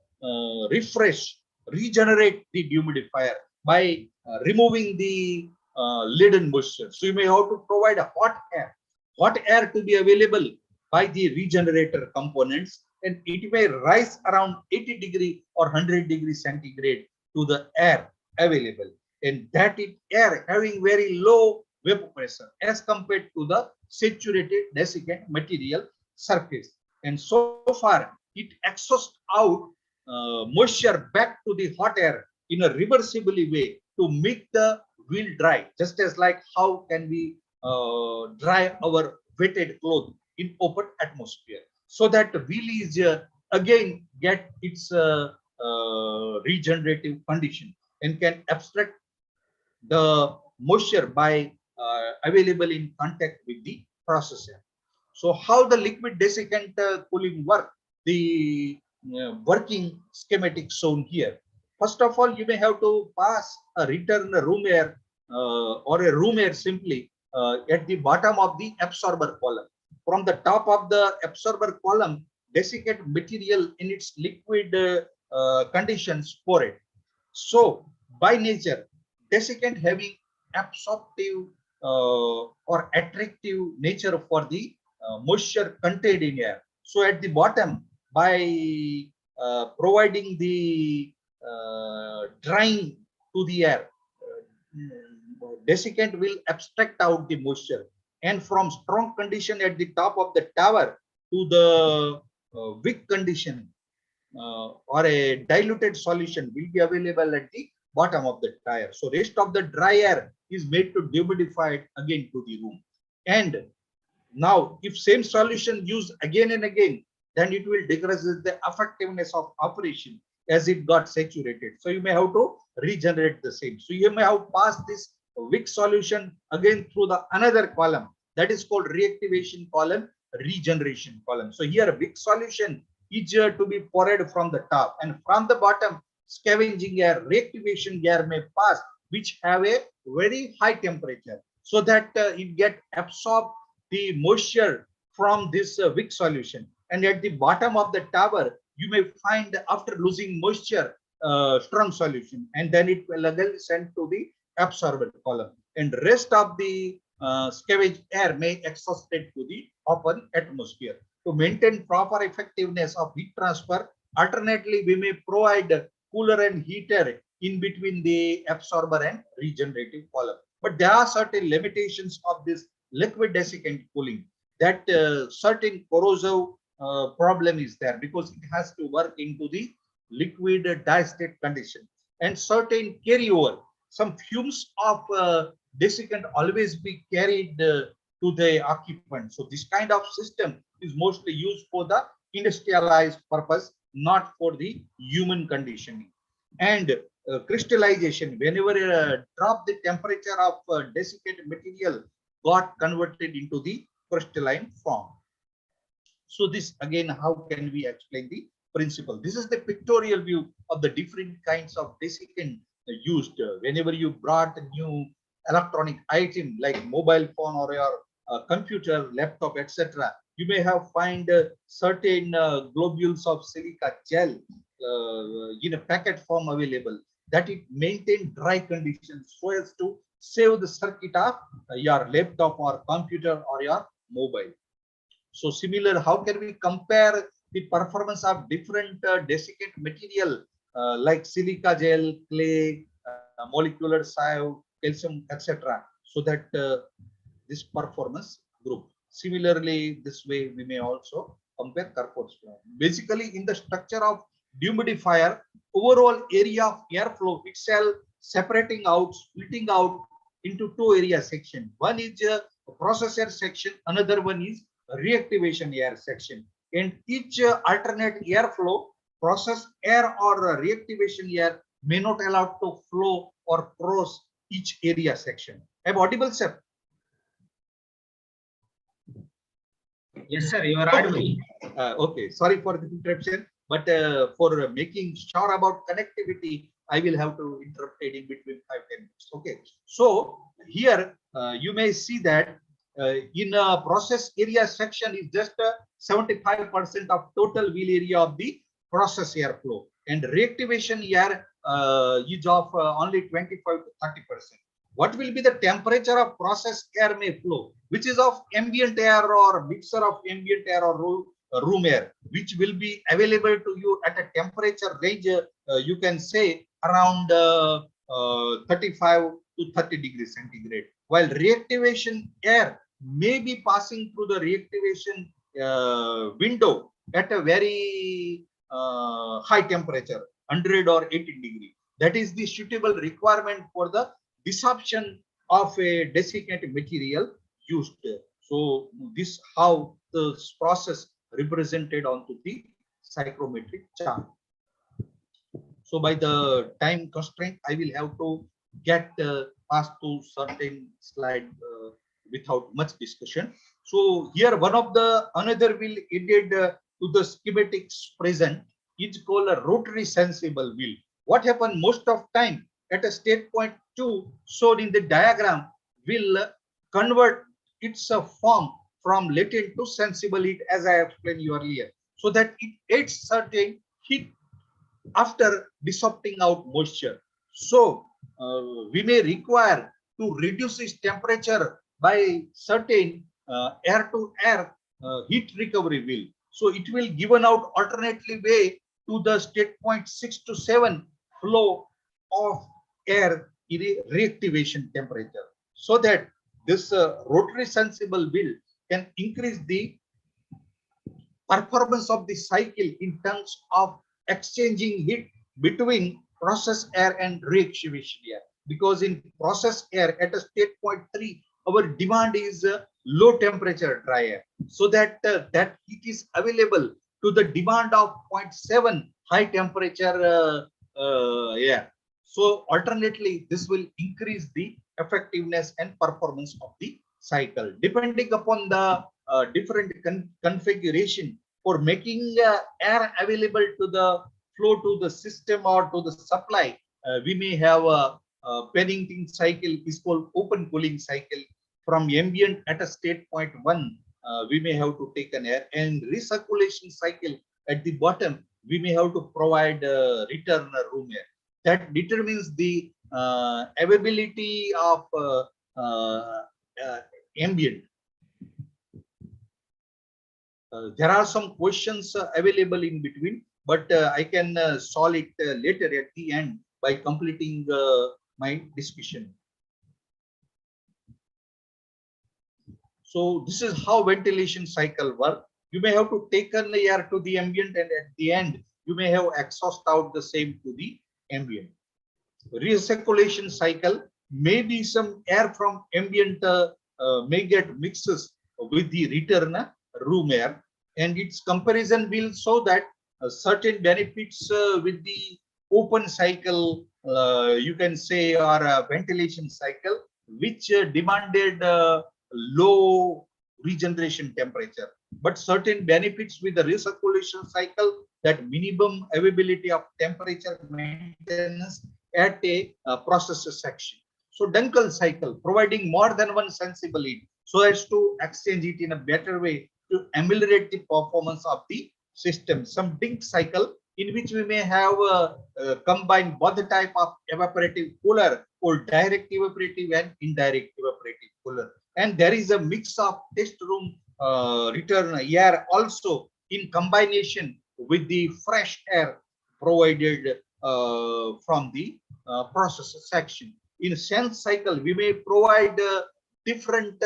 refresh, regenerate the dehumidifier by removing the laden moisture. So you may have to provide a hot air to be available by the regenerator components, and it may rise around 80 degree or 100 degree centigrade to the air available, and that is air having very low vapor pressure as compared to the saturated desiccant material surface. And so far it exhausts out moisture back to the hot air in a reversibly way to make the wheel dry, just as like how can we dry our wetted cloth in open atmosphere, so that the wheel is again get its regenerative condition and can abstract the moisture by available in contact with the processor. So how the liquid desiccant cooling work? The working schematic shown here. First of all, you may have to pass a return room air or a room air simply at the bottom of the absorber column. From the top of the absorber column, desiccant material in its liquid conditions pour it. So by nature, desiccant having absorptive or attractive nature for the moisture contained in air. So at the bottom, by providing the drying to the air, desiccant will abstract out the moisture, and from strong condition at the top of the tower to the weak condition or a diluted solution will be available at the bottom of the tire. So rest of the dry air is made to dehumidify it again to the room. And now if same solution used again and again, then it will decrease the effectiveness of operation as it got saturated. So you may have to regenerate the same. So you may have passed this weak solution again through the another column that is called reactivation column, regeneration column. So here weak solution easier to be poured from the top, and from the bottom scavenging air, reactivation air may pass, which have a very high temperature, so that it get absorbed the moisture from this weak solution. And at the bottom of the tower, you may find after losing moisture, strong solution, and then it will again send to the absorbent column, and rest of the scavenged air may exhaust it to the open atmosphere. To maintain proper effectiveness of heat transfer, alternately we may provide cooler and heater in between the absorber and regenerative column. But there are certain limitations of this liquid desiccant cooling, that certain corrosive problem is there, because it has to work into the liquid diastate condition, and certain carryover, some fumes of desiccant always be carried to the occupant. So this kind of system is mostly used for the industrialized purpose, not for the human conditioning. And crystallization, whenever drop the temperature of desiccant material got converted into the crystalline form. So this again, how can we explain the principle? This is the pictorial view of the different kinds of desiccant used. Whenever you brought a new electronic item like mobile phone or your computer, laptop, etc., you may have find certain globules of silica gel in a packet form available, that it maintain dry conditions so as to save the circuit of your laptop or computer or your mobile. So similar, how can we compare the performance of different desiccant material like silica gel, clay, molecular sieve, calcium, etc., so that this performance group. Similarly, this way we may also compare Kirchhoff's law. Basically, in the structure of dehumidifier, overall area of airflow itself separating out, splitting out into two area section. One is a process air section, another one is reactivation air section. And each alternate airflow, process air or reactivation air may not allow to flow or cross each area section. Am I audible, sir? Yes, sir, you are audible. Okay, sorry for the interruption, but for making sure about connectivity, I will have to interrupt it in between 5-10 minutes. Okay, so here you may see that in a process area section is just 75% of total wheel area of the process airflow, and reactivation air is of only 25 to 30%. What will be the temperature of process air may flow, which is of ambient air or mixture of ambient air or room air, which will be available to you at a temperature range, you can say around 35 to 30 degrees centigrade, while reactivation air may be passing through the reactivation window at a very high temperature, 100 or 80 degree. That is the suitable requirement for the desorption of a desiccant material used. So this how the process represented onto the psychrometric chart. So by the time constraint, I will have to get past to certain slide without much discussion. So here one of the another will added to the schematics present is called a rotary sensible wheel. What happened most of time at a state point 2 shown in the diagram will convert its form from latent to sensible heat, as I explained you earlier, so that it aids certain heat after desorpting out moisture. So we may require to reduce its temperature by certain air to air heat recovery wheel. So it will given out alternately way to the state point 6 to 7 flow of air in a reactivation temperature, so that this rotary sensible wheel can increase the performance of the cycle in terms of exchanging heat between process air and reactivation air. Because in process air at a state point 3, our demand is low temperature dry air, so that that heat is available to the demand of 0.7 high temperature air. So alternately, this will increase the effectiveness and performance of the cycle depending upon the different configuration for making air available to the flow to the system or to the supply. We may have a Pennington cycle is called open cooling cycle. From ambient at a state point 1, we may have to take an air, and recirculation cycle at the bottom, we may have to provide return room air. That determines the availability of ambient. There are some questions available in between, but I can solve it later at the end by completing my discussion. So this is how ventilation cycle work. You may have to take an air to the ambient, and at the end, you may have exhaust out the same to the ambient. Recirculation cycle, maybe some air from ambient may get mixes with the return room air, and its comparison will show that certain benefits with the open cycle, you can say, or a ventilation cycle, which demanded low regeneration temperature, but certain benefits with the recirculation cycle, that minimum availability of temperature maintenance at a process section. So Dunkel cycle, providing more than one sensible heat so as to exchange it in a better way to ameliorate the performance of the system. Some Dink cycle, in which we may have combined both the type of evaporative cooler or direct evaporative and indirect evaporative cooler. And there is a mix of test room return air also in combination with the fresh air provided from the process section. In sense cycle, we may provide different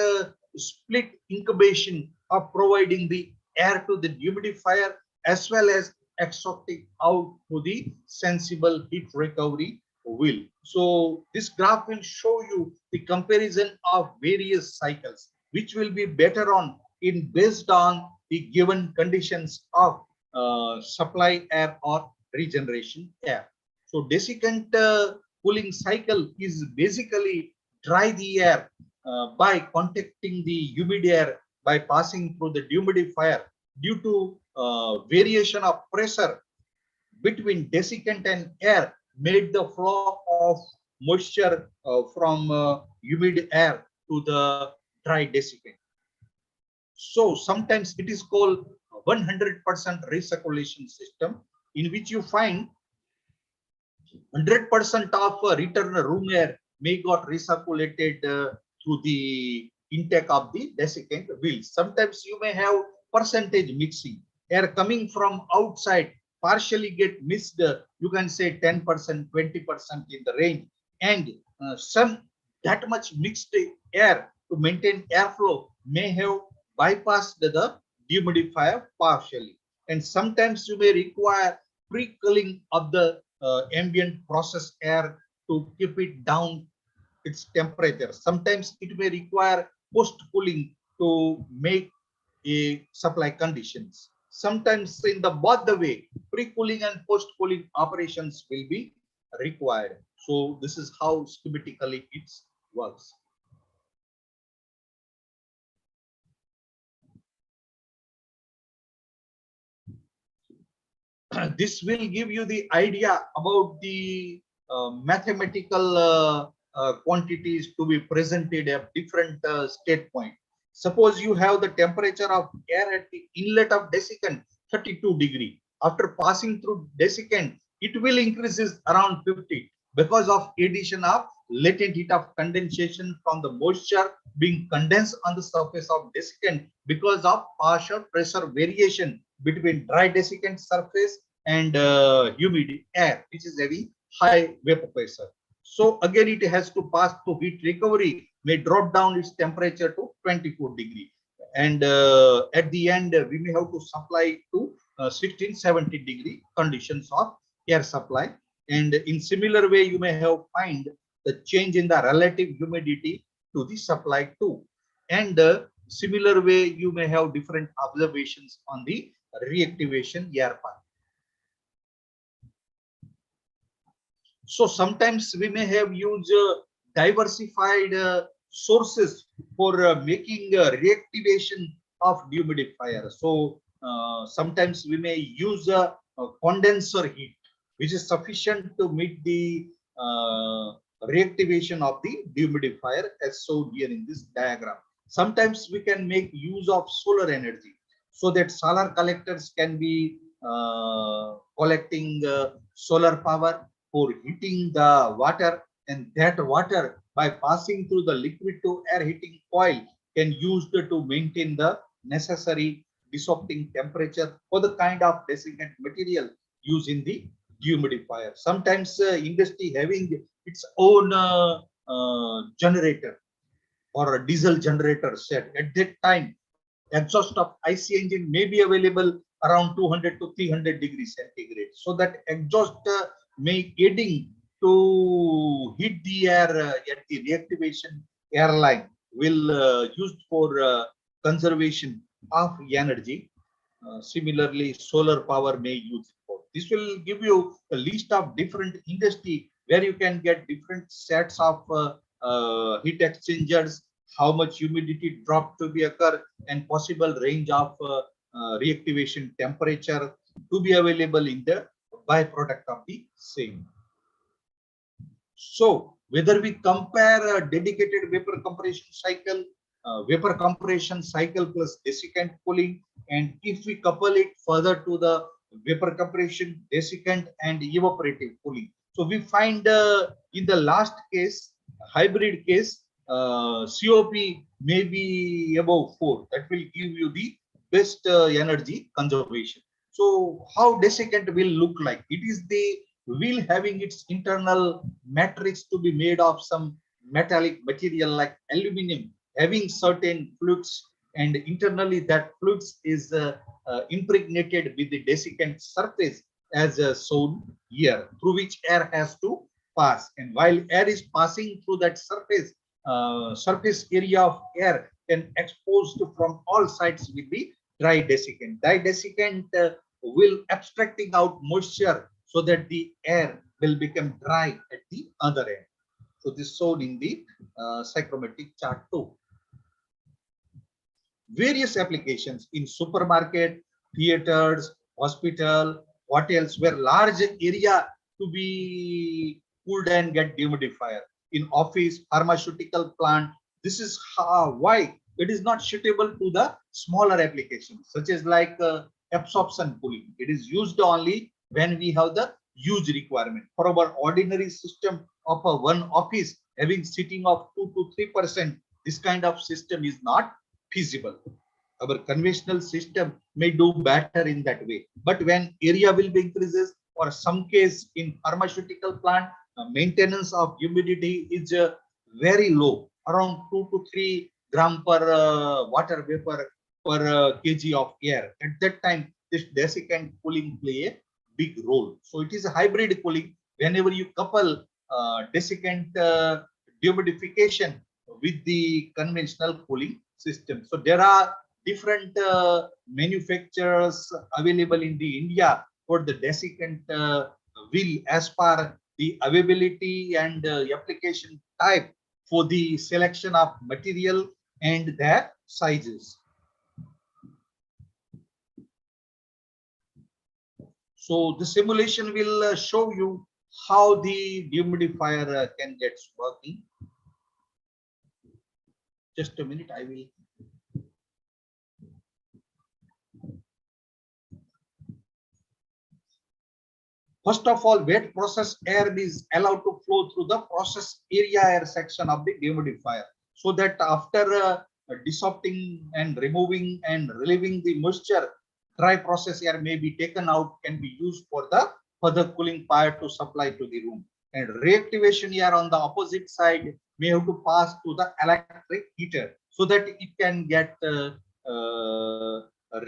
split incubation of providing the air to the dehumidifier as well as exhausting out to the sensible heat recovery wheel. So this graph will show you the comparison of various cycles, which will be better on in based on the given conditions of supply air or regeneration air. So desiccant cooling cycle is basically dry the air by contacting the humid air by passing through the dehumidifier due to variation of pressure between desiccant and air made the flow of moisture from humid air to the dry desiccant. So sometimes it is called 100% recirculation system, in which you find 100% of return room air may got recirculated through the intake of the desiccant wheels. Sometimes you may have percentage mixing, air coming from outside partially get mixed, you can say 10%, 20% in the range, and some that much mixed air to maintain airflow may have bypassed the dehumidifier partially. And sometimes you may require pre-cooling of the ambient process air to keep it down its temperature. Sometimes it may require post-cooling to make a supply conditions. Sometimes in the both the way, pre-cooling and post-cooling operations will be required. So this is how schematically it works. This will give you the idea about the mathematical quantities to be presented at different state point. Suppose you have the temperature of air at the inlet of desiccant 32 degree. After passing through desiccant, it will increases around 50. because of addition of latent heat of condensation from the moisture being condensed on the surface of desiccant because of partial pressure variation between dry desiccant surface and humid air, which is having high vapor pressure. So again, it has to pass through heat recovery, may drop down its temperature to 24 degree. And at the end, we may have to supply to 16-17 degree conditions of air supply. And in similar way, you may have find the change in the relative humidity to the supply too. And similar way, you may have different observations on the reactivation air part. So sometimes we may have used diversified sources for making reactivation of dehumidifier. So sometimes we may use a condenser heat, which is sufficient to meet the reactivation of the dehumidifier as shown here in this diagram. Sometimes we can make use of solar energy so that solar collectors can be collecting solar power for heating the water, and that water by passing through the liquid to air heating coil can used to maintain the necessary dissolving temperature for the kind of desiccant material used in the dehumidifier. Sometimes industry having its own generator or a diesel generator set. At that time, exhaust of IC engine may be available around 200 to 300 degrees centigrade. So that exhaust may aiding to heat the air at the reactivation airline will used for conservation of energy. Similarly, solar power may use for. This will give you a list of different industry where you can get different sets of heat exchangers, how much humidity drop to be occur, and possible range of reactivation temperature to be available in the byproduct of the same. So whether we compare a dedicated vapor compression cycle plus desiccant cooling, and if we couple it further to the vapor compression, desiccant and evaporative cooling, so we find in the last case, hybrid case, COP may be above 4. That will give you the best energy conservation. So how desiccant will look like? It is the wheel having its internal matrix to be made of some metallic material like aluminum, having certain fluids, and internally that fluids is impregnated with the desiccant surface as shown here, through which air has to pass. And while air is passing through that surface, surface area of air can exposed from all sides with the dry desiccant. Dry desiccant will abstracting out moisture so that the air will become dry at the other end. So this shown in the psychrometric chart too. Various applications in supermarket, theaters, hospital, hotels, where large area to be cooled and get dehumidifier. In office, pharmaceutical plant, this is why it is not suitable to the smaller applications, such as like absorption cooling. It is used only when we have the huge requirement. For our ordinary system of a one office having sitting of 2 to 3%, this kind of system is not feasible. Our conventional system may do better in that way. But when area will be increases, or some case in pharmaceutical plant, maintenance of humidity is very low, around 2 to 3 gram per water vapor per kg of air. At that time, this desiccant cooling play a big role. So it is a hybrid cooling. Whenever you couple desiccant dehumidification with the conventional cooling system. So there are different manufacturers available in the India for the desiccant wheel as per the availability and application type for the selection of material and their sizes. So the simulation will show you how the dehumidifier can get working. Just a minute, I will. First of all, wet process air is allowed to flow through the process area air section of the dehumidifier, so that after dissolving and removing and relieving the moisture, dry process air may be taken out, can be used for the further cooling prior to supply to the room. And reactivation air on the opposite side may have to pass to the electric heater, so that it can get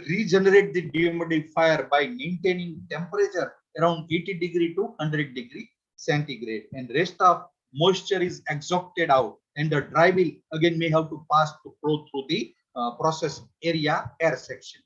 regenerate the dehumidifier by maintaining temperature around 80° to 100° centigrade, and rest of moisture is exhausted out, and the dry will again may have to pass to flow through the process area air section.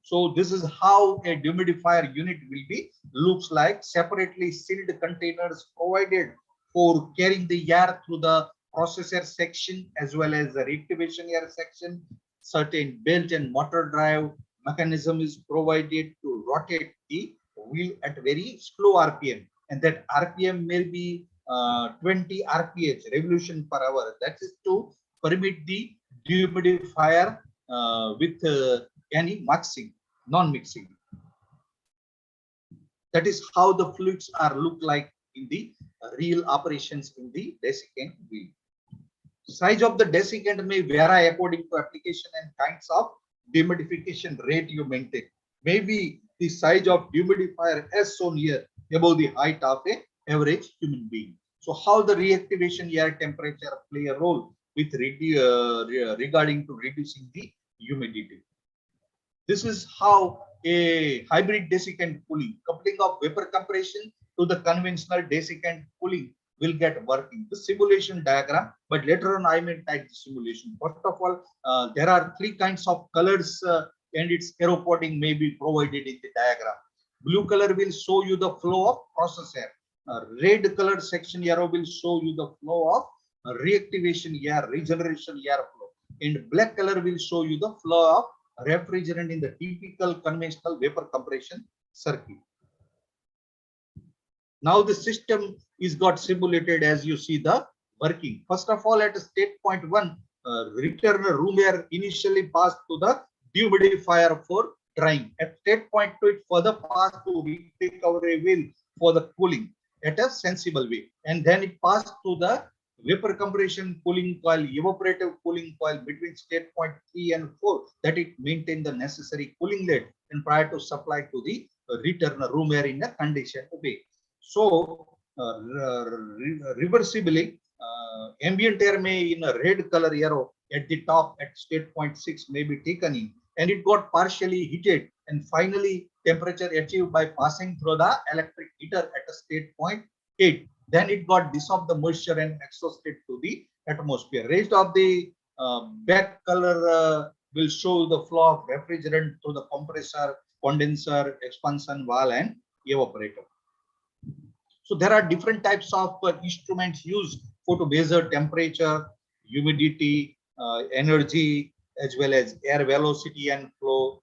So this is how a dehumidifier unit will be looks like. Separately sealed containers provided for carrying the air through the process air section as well as the reactivation air section. Certain belt and motor drive mechanism is provided to rotate the wheel at very slow RPM, and that RPM may be 20 RPH revolution per hour. That is to permit the dehumidifier with any mixing, non-mixing. That is how the fluids are look like in the real operations in the desiccant wheel. Size of the desiccant may vary according to application and kinds of dehumidification rate you maintain. Maybe the size of dehumidifier as shown here above the height of a average human being. So how the reactivation air temperature play a role with regarding to reducing the humidity. This is how a hybrid desiccant cooling, coupling of vapor compression to the conventional desiccant cooling will get working. The simulation diagram, but later on I may type the simulation. First of all, there are three kinds of colors and its aeropodding may be provided in the diagram. Blue color will show you the flow of process air. Red color section arrow will show you the flow of reactivation air, regeneration air flow. And black color will show you the flow of refrigerant in the typical conventional vapor compression circuit. Now the system is got simulated as you see the working. First of all, at state point 1, return room air initially passed to the dehumidifier for drying. At state point 2, it further passed to heat recovery wheel for the cooling at a sensible way. And then it passed to the vapor compression cooling coil, evaporative cooling coil between state point 3 and 4, that it maintain the necessary cooling rate and prior to supply to the return room air in a conditioned way. So reversibly, ambient air may in a red color arrow at the top at state point 6 may be taken in, and it got partially heated and finally temperature achieved by passing through the electric heater at a state point 8. Then it got dissolved the moisture and exhausted to the atmosphere. Rest of the back color will show the flow of refrigerant through the compressor, condenser, expansion valve, and evaporator. So there are different types of instruments used for to measure temperature, humidity, energy, as well as air velocity and flow,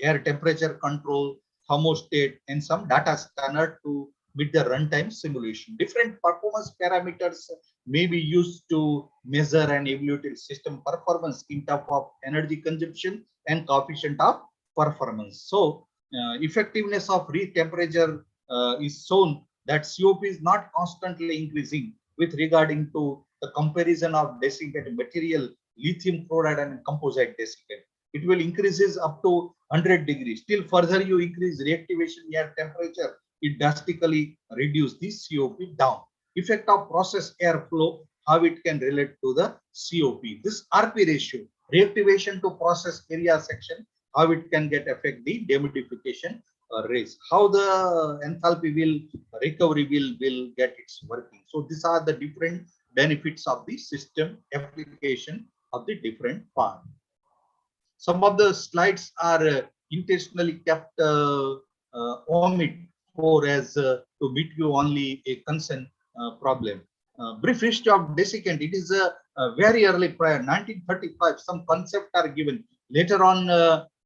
air temperature control, thermostat, and some data scanner to meet the runtime simulation. Different performance parameters may be used to measure and evaluate system performance in terms of energy consumption and coefficient of performance. So effectiveness of temperature is shown that COP is not constantly increasing with regarding to the comparison of desiccant material, lithium chloride and composite desiccant. It will increases up to 100 degrees. Still further you increase reactivation air temperature, it drastically reduce the COP down. Effect of process air flow, how it can relate to the COP. This RP ratio, reactivation to process area section, how it can get affect the dehumidification rates, how the enthalpy will recovery will get its working. So these are the different benefits of the system application of the different part. Some of the slides are intentionally kept omit for as to meet you only a concern problem. Brief history of desiccant. It is very early prior 1935. Some concepts are given. Later on,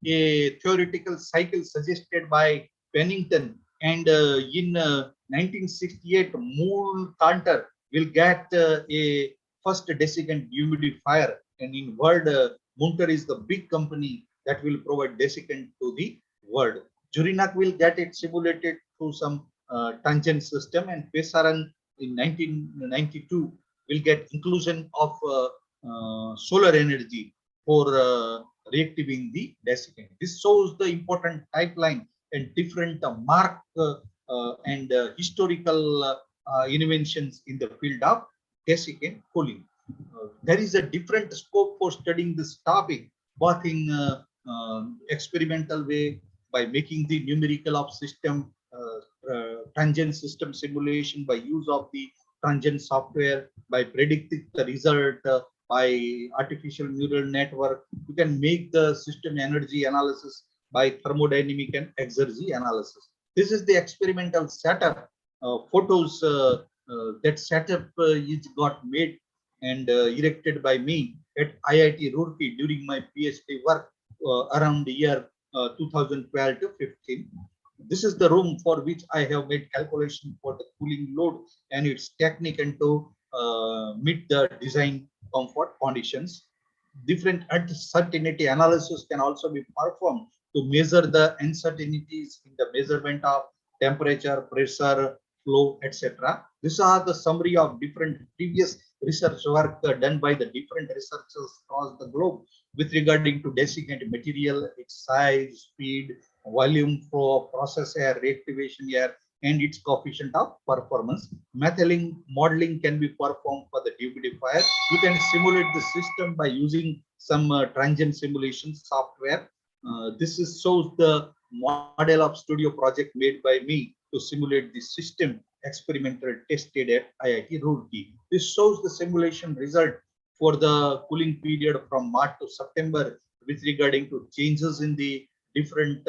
a theoretical cycle suggested by Pennington, and in 1968, Moore Cantor will get a first desiccant dehumidifier, and in world, Munter is the big company that will provide desiccant to the world. Jurinac will get it simulated through some tangent system, and Pesaran in 1992 will get inclusion of solar energy for reactivating the desiccant. This shows the important pipeline and different mark and historical inventions in the field of desiccant cooling. There is a different scope for studying this topic, both in experimental way by making the numerical of system tangent system simulation by use of the tangent software, by predicting the result by artificial neural network. You can make the system energy analysis by thermodynamic and exergy analysis. This is the experimental setup. Photos that setup is got made and erected by me at IIT Roorkee during my PhD work around the year 2012 to 15. This is the room for which I have made calculation for the cooling load and its technique and to meet the design comfort conditions. Different uncertainty analysis can also be performed to measure the uncertainties in the measurement of temperature, pressure, flow, etc. These are the summary of different previous research work done by the different researchers across the globe with regarding to desiccant material, its size, speed, volume flow, process air, reactivation air, and its coefficient of performance. Methylene modeling can be performed for the dehumidifier. You can simulate the system by using some transient simulation software. This shows the model of studio project made by me to simulate the system experimental tested at IIT Roorkee. This shows the simulation result for the cooling period from March to September with regarding to changes in the different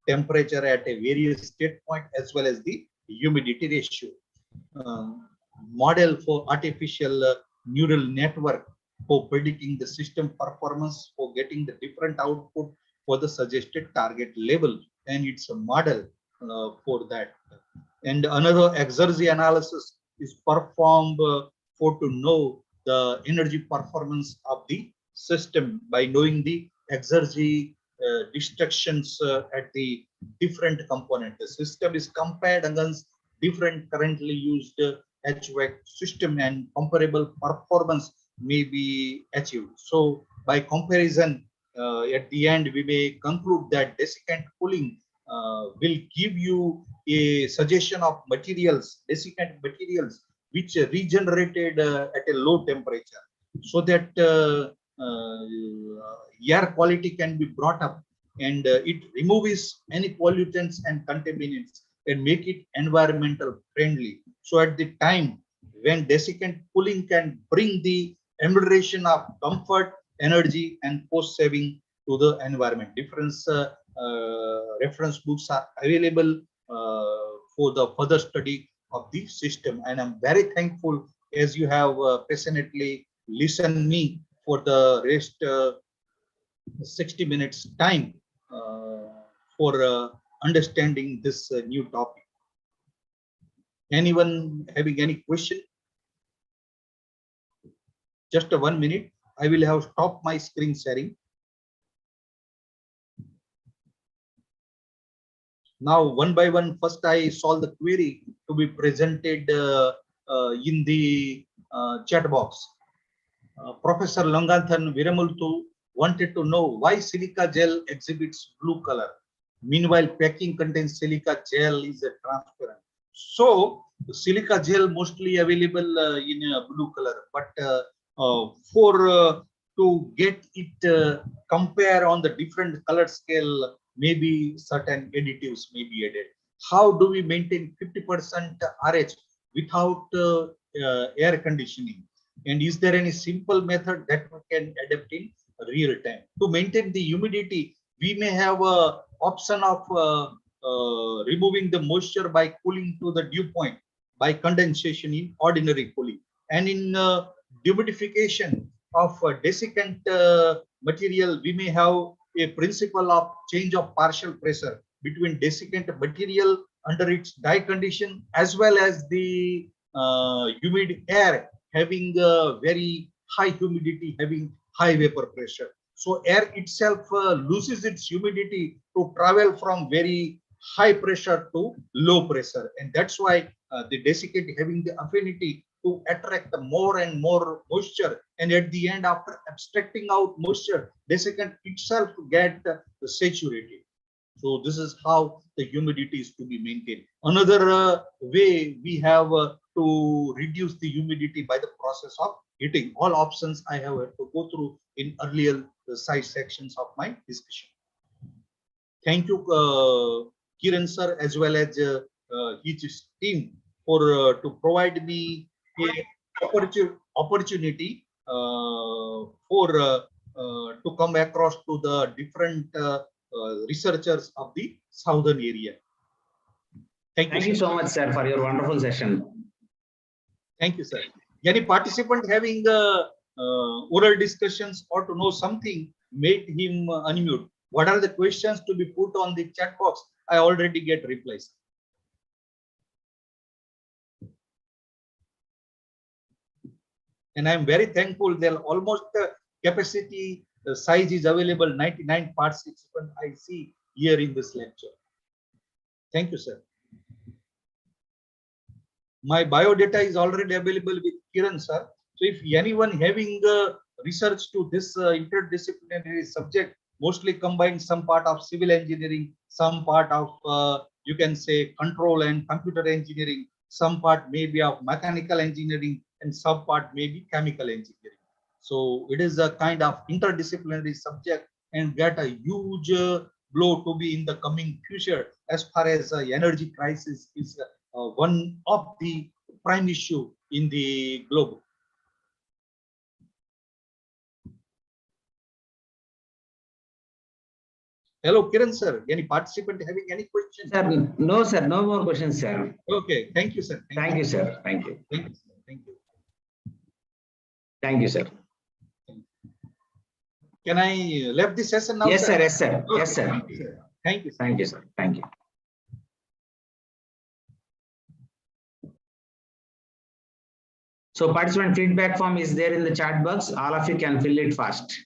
temperature at a various state point as well as the humidity ratio. Model for artificial neural network for predicting the system performance for getting the different output for the suggested target level, and it's a model for that. And another exergy analysis is performed for to know the energy performance of the system by knowing the exergy destructions at the different component. The system is compared against different currently used HVAC system and comparable performance may be achieved. So by comparison, at the end, we may conclude that desiccant cooling will give you a suggestion of materials, desiccant materials, which regenerated at a low temperature, so that air quality can be brought up and it removes any pollutants and contaminants and make it environmental friendly. So at the time when desiccant cooling can bring the amelioration of comfort, energy, and cost saving to the environment. Different reference books are available for the further study of the system, and I'm very thankful as you have passionately listened me for the rest 60 minutes time for understanding this new topic. Anyone having any question? Just 1 minute. I will have stopped my screen sharing. Now, one by one, first I solve the query to be presented in the chat box. Professor Langanthan Viramultu wanted to know why silica gel exhibits blue color. Meanwhile, packing contains silica gel is a transparent. So, silica gel mostly available in a blue color, but for to get it compare on the different color scale, maybe certain additives may be added. How do we maintain 50% RH without air conditioning? And is there any simple method that we can adapt in real time? To maintain the humidity, we may have a option of removing the moisture by cooling to the dew point by condensation in ordinary cooling. And in dehumidification of desiccant material, we may have a principle of change of partial pressure between desiccant material under its dry condition as well as the humid air having very high humidity, having high vapor pressure. So air itself loses its humidity to travel from very high pressure to low pressure, and that's why the desiccant having the affinity to attract more and more moisture, and at the end, after abstracting out moisture, desiccant itself get saturated. So this is how the humidity is to be maintained. Another way we have to reduce the humidity by the process of heating. All options I have to go through in earlier side sections of my discussion. Thank you, Kiran sir, as well as his team for to provide me a opportunity for to come across to the different researchers of the southern area. Thank you so much, sir, for your wonderful session. Thank you, sir. Any participant having oral discussions or to know something, make him unmute. What are the questions to be put on the chat box? I already get replies. And I'm very thankful that almost capacity size is available, 99 participants I see here in this lecture. Thank you, sir. My biodata is already available with Kiran, sir. So if anyone having research to this interdisciplinary subject, mostly combined some part of civil engineering, some part of you can say control and computer engineering, some part maybe of mechanical engineering, and some part maybe chemical engineering. So it is a kind of interdisciplinary subject and get a huge blow to be in the coming future as far as energy crisis is one of the prime issue in the globe. Hello, Kiran sir. Any participant having any questions? Sir, no, sir, no more questions, sir. Okay, thank you, sir. Thank you, sir. Thank you. Thank you, sir. Thank you. Thank you, sir. Can I leave the session now? Yes, sir. sir. Yes, sir. Okay, Yes, sir. Thank you, sir. Thank you, sir. Thank you, sir. Thank you. So participant feedback form is there in the chat box. All of you can fill it fast.